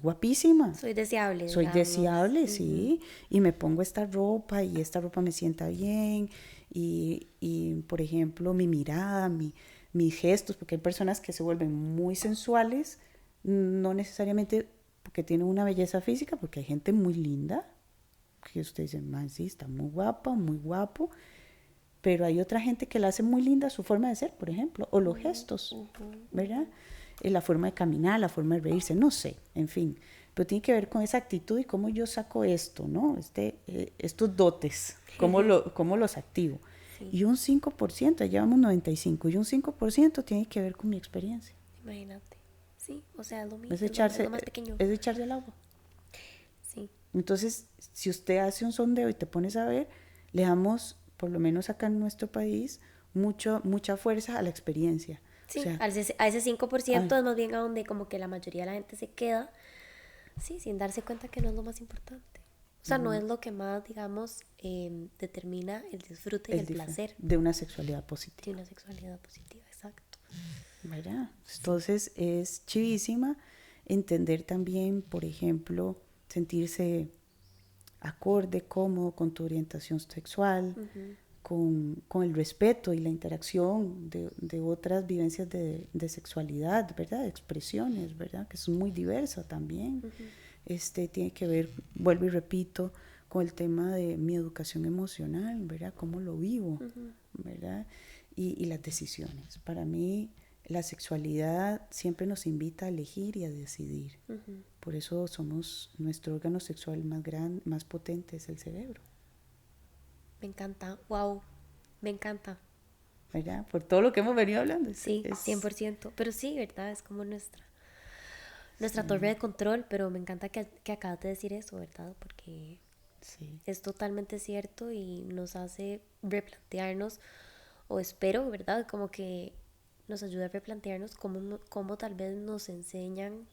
guapísima. Soy deseable, Soy digamos. deseable, sí. Y me pongo esta ropa y esta ropa me sienta bien. Y por ejemplo, mi mirada, mis gestos, porque hay personas que se vuelven muy sensuales, no necesariamente porque tienen una belleza física, porque hay gente muy linda, que usted dice, man, sí, está muy guapa, muy guapo, pero hay otra gente que la hace muy linda su forma de ser, por ejemplo, o los gestos, ¿verdad? La forma de caminar, la forma de reírse, no sé, en fin, pero tiene que ver con esa actitud y cómo yo saco esto, ¿no? Estos dotes, cómo los activo. Sí. Y un 5%, ya llevamos 95%, y un 5% tiene que ver con mi experiencia. Imagínate, sí, o sea, es lo mismo, es lo más pequeño. Es echarse al agua. Sí. Entonces, si usted hace un sondeo y te pones a ver, le damos, por lo menos acá en nuestro país, mucha fuerza a la experiencia. Sí, o sea, a ese 5% es más bien a donde como que la mayoría de la gente se queda, sí, sin darse cuenta que no es lo más importante. O sea, no es lo que más, digamos, determina el disfrute y el placer. De una sexualidad positiva. De una sexualidad positiva, exacto. ¿Verdad? Entonces es chivísima entender también, por ejemplo, sentirse acorde, cómodo con tu orientación sexual, con el respeto y la interacción de otras vivencias de sexualidad, ¿verdad? De expresiones, ¿verdad? Que son muy diversas también. Tiene que ver, vuelvo y repito, con el tema de mi educación emocional, ¿verdad? Cómo lo vivo, ¿verdad? Y las decisiones. Para mí, la sexualidad siempre nos invita a elegir y a decidir. Por eso nuestro órgano sexual más grande, más potente es el cerebro. Me encanta, wow, me encanta. ¿Verdad? Por todo lo que hemos venido hablando. Sí, 100%. Pero sí, ¿verdad? Es como nuestra torre de control, pero me encanta que acabas de decir eso, ¿verdad? Porque es totalmente cierto y nos hace replantearnos, o espero, ¿verdad? Como que nos ayuda a replantearnos cómo tal vez nos enseñan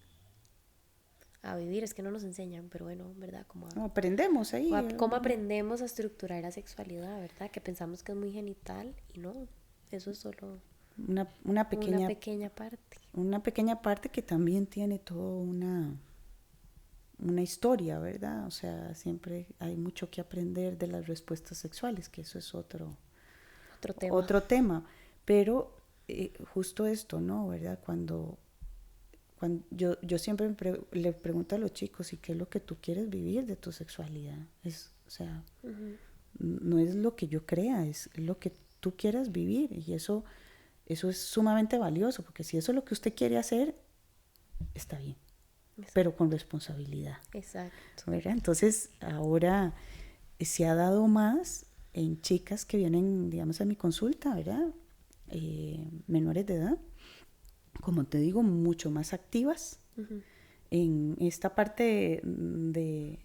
a vivir. Es que no nos enseñan, pero bueno, ¿verdad? Aprendemos ahí. Cómo aprendemos a estructurar la sexualidad, ¿verdad? Que pensamos que es muy genital y no, eso es solo una pequeña parte. Una pequeña parte que también tiene toda una historia, ¿verdad? O sea, siempre hay mucho que aprender de las respuestas sexuales, que eso es otro tema. Pero justo esto, ¿no? ¿Verdad? Cuando yo siempre le pregunto a los chicos, ¿y qué es lo que tú quieres vivir de tu sexualidad? O sea, no es lo que yo crea, es lo que tú quieras vivir. Y eso es sumamente valioso, porque si eso es lo que usted quiere hacer, está bien. Exacto. Pero con responsabilidad. Exacto. ¿Verdad? Entonces, ahora se ha dado más en chicas que vienen, digamos, a mi consulta, ¿verdad? Menores de edad, como te digo, mucho más activas en esta parte de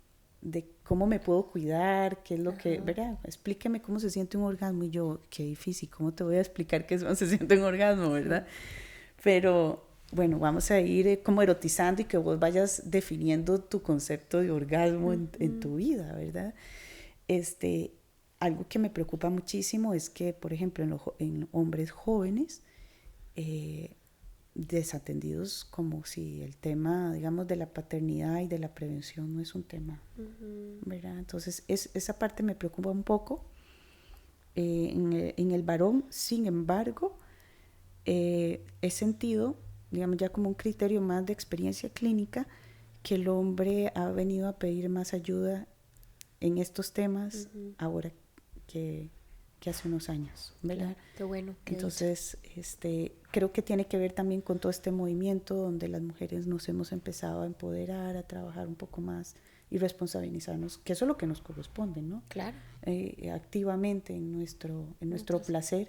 cómo me puedo cuidar, qué es lo que, ¿verdad? Explíqueme cómo se siente un orgasmo. Y yo, qué difícil, ¿cómo te voy a explicar qué se siente un orgasmo, verdad? Pero bueno, vamos a ir como erotizando y que vos vayas definiendo tu concepto de orgasmo en tu vida, ¿verdad? Algo que me preocupa muchísimo es que, por ejemplo, en hombres jóvenes, desatendidos, como si el tema, digamos, de la paternidad y de la prevención no es un tema, ¿verdad? Entonces, esa parte me preocupa un poco. En el varón, sin embargo, he sentido, digamos, ya como un criterio más de experiencia clínica, que el hombre ha venido a pedir más ayuda en estos temas ahora que hace unos años, ¿verdad? Claro, qué bueno. Entonces, creo que tiene que ver también con todo este movimiento donde las mujeres nos hemos empezado a empoderar, a trabajar un poco más y responsabilizarnos, que eso es lo que nos corresponde, ¿no? Claro. Activamente en nuestro placer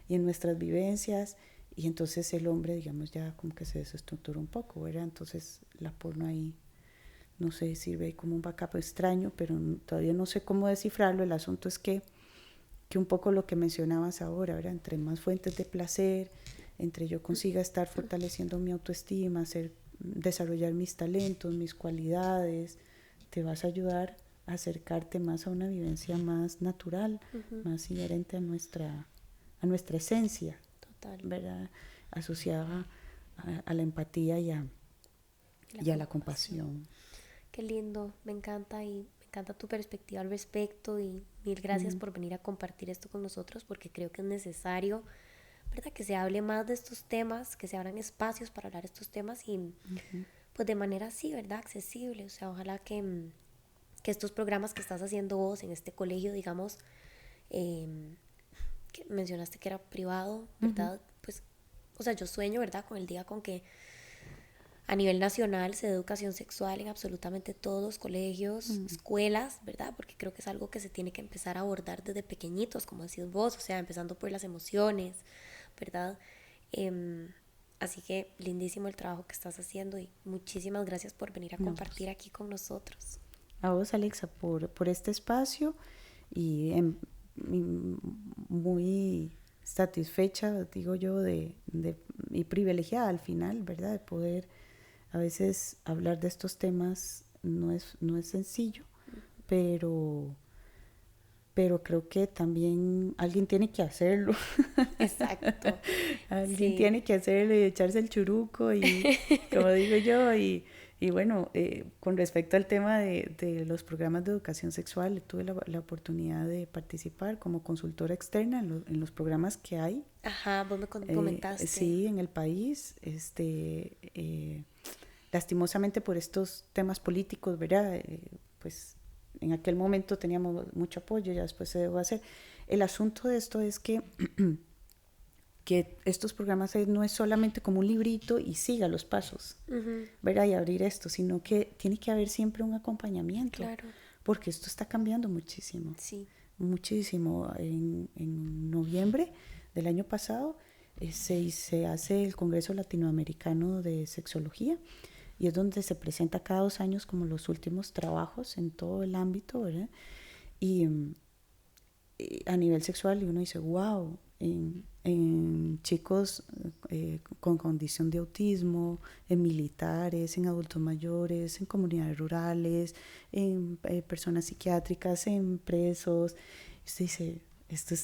y en nuestras vivencias. Y entonces el hombre, digamos, ya como que se desestructura un poco, ¿verdad? Entonces la porno ahí, no sé, sirve como un backup extraño, pero todavía no sé cómo descifrarlo. El asunto es que un poco lo que mencionabas ahora, ¿verdad? Entre más fuentes de placer, entre yo consiga estar fortaleciendo mi autoestima, desarrollar mis talentos, mis cualidades, te vas a ayudar a acercarte más a una vivencia más natural, más inherente a nuestra esencia. Total. ¿Verdad? Asociada a la empatía y a la compasión. Qué lindo, me encanta y me encanta tu perspectiva al respecto y mil gracias por venir a compartir esto con nosotros porque creo que es necesario, ¿verdad? Que se hable más de estos temas, que se abran espacios para hablar de estos temas y pues de manera así, ¿verdad? Accesible, o sea, ojalá que estos programas que estás haciendo vos en este colegio, digamos, que mencionaste que era privado, ¿verdad? Pues, o sea, yo sueño, ¿verdad? Con el día con que a nivel nacional se dé educación sexual en absolutamente todos los colegios, escuelas, ¿verdad? Porque creo que es algo que se tiene que empezar a abordar desde pequeñitos, como decís vos, o sea, empezando por las emociones, ¿verdad? Así que lindísimo el trabajo que estás haciendo y muchísimas gracias por venir a compartir aquí con nosotros. A vos, Alexa, por este espacio y muy satisfecha, digo yo, y privilegiada al final, ¿verdad? De poder a veces hablar de estos temas no es sencillo, pero creo que también alguien tiene que hacerlo. Exacto. Alguien Sí. tiene que hacerlo y echarse el churuco y como digo yo, y bueno, con respecto al tema de los programas de educación sexual, tuve la oportunidad de participar como consultora externa en los programas que hay. Ajá, vos me comentaste. Sí, en el país, lastimosamente por estos temas políticos, ¿verdad? Pues en aquel momento teníamos mucho apoyo, ya después se dejó hacer. El asunto de esto es que estos programas no es solamente como un librito y siga los pasos, ¿verdad? Y abrir esto, sino que tiene que haber siempre un acompañamiento. Claro. Porque esto está cambiando muchísimo. Sí. Muchísimo. En noviembre del año pasado se hace el Congreso Latinoamericano de Sexología y es donde se presenta cada 2 años como los últimos trabajos en todo el ámbito, ¿verdad? Y a nivel sexual, y uno dice, wow, en chicos con condición de autismo, en militares, en adultos mayores, en comunidades rurales, en personas psiquiátricas, en presos. Y usted dice, esto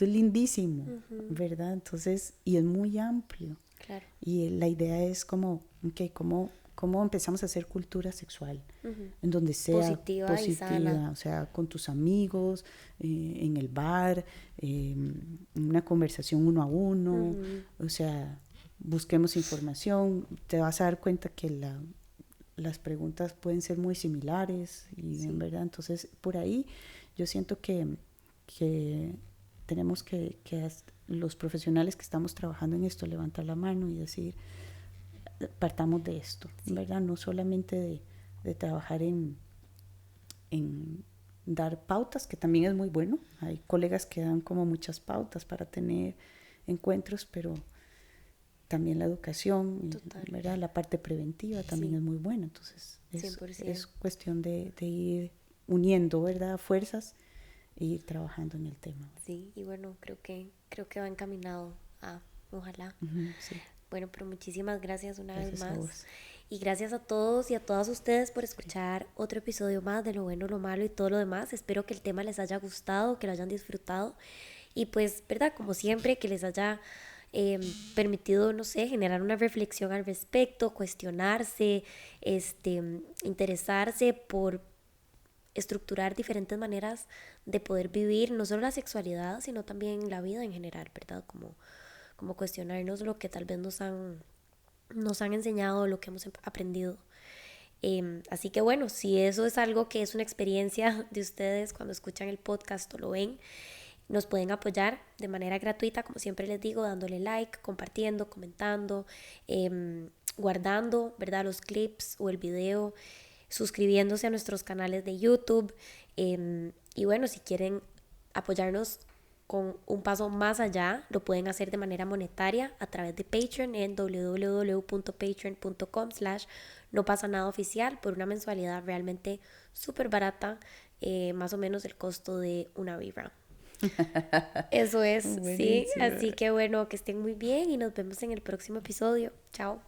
es lindísimo, ¿verdad? Entonces, y es muy amplio. Claro. Y la idea es como, ¿cómo empezamos a hacer cultura sexual? En donde sea positiva y sana. O sea, con tus amigos, en el bar, una conversación uno a uno, o sea, busquemos información. Te vas a dar cuenta que las preguntas pueden ser muy similares y en verdad, entonces por ahí yo siento que tenemos que los profesionales que estamos trabajando en esto levantar la mano y decir, partamos de esto, ¿verdad? No solamente de trabajar en dar pautas, que también es muy bueno. Hay colegas que dan como muchas pautas para tener encuentros, pero también la educación, ¿verdad? La parte preventiva también es muy buena. Entonces, es cuestión de ir uniendo, ¿verdad? Fuerzas e ir trabajando en el tema. Sí, y bueno, creo que va encaminado a, ojalá. Sí. Bueno, pero muchísimas gracias una vez más. Y gracias a todos y a todas ustedes por escuchar otro episodio más de Lo Bueno, Lo Malo y todo lo demás. Espero que el tema les haya gustado, que lo hayan disfrutado. Y pues, ¿verdad? Como siempre, que les haya permitido, no sé, generar una reflexión al respecto, cuestionarse, interesarse por estructurar diferentes maneras de poder vivir no solo la sexualidad, sino también la vida en general, ¿verdad? Como cuestionarnos lo que tal vez nos han enseñado, lo que hemos aprendido. Así que bueno, si eso es algo que es una experiencia de ustedes cuando escuchan el podcast o lo ven, nos pueden apoyar de manera gratuita, como siempre les digo, dándole like, compartiendo, comentando, guardando, ¿verdad?, los clips o el video, suscribiéndose a nuestros canales de YouTube. Y bueno, si quieren apoyarnos con un paso más allá, lo pueden hacer de manera monetaria a través de Patreon en www.patreon.com/no pasa nada oficial, por una mensualidad realmente súper barata, más o menos el costo de una birra. Eso es, sí. Buenísimo. Así que bueno, que estén muy bien y nos vemos en el próximo episodio. Chao.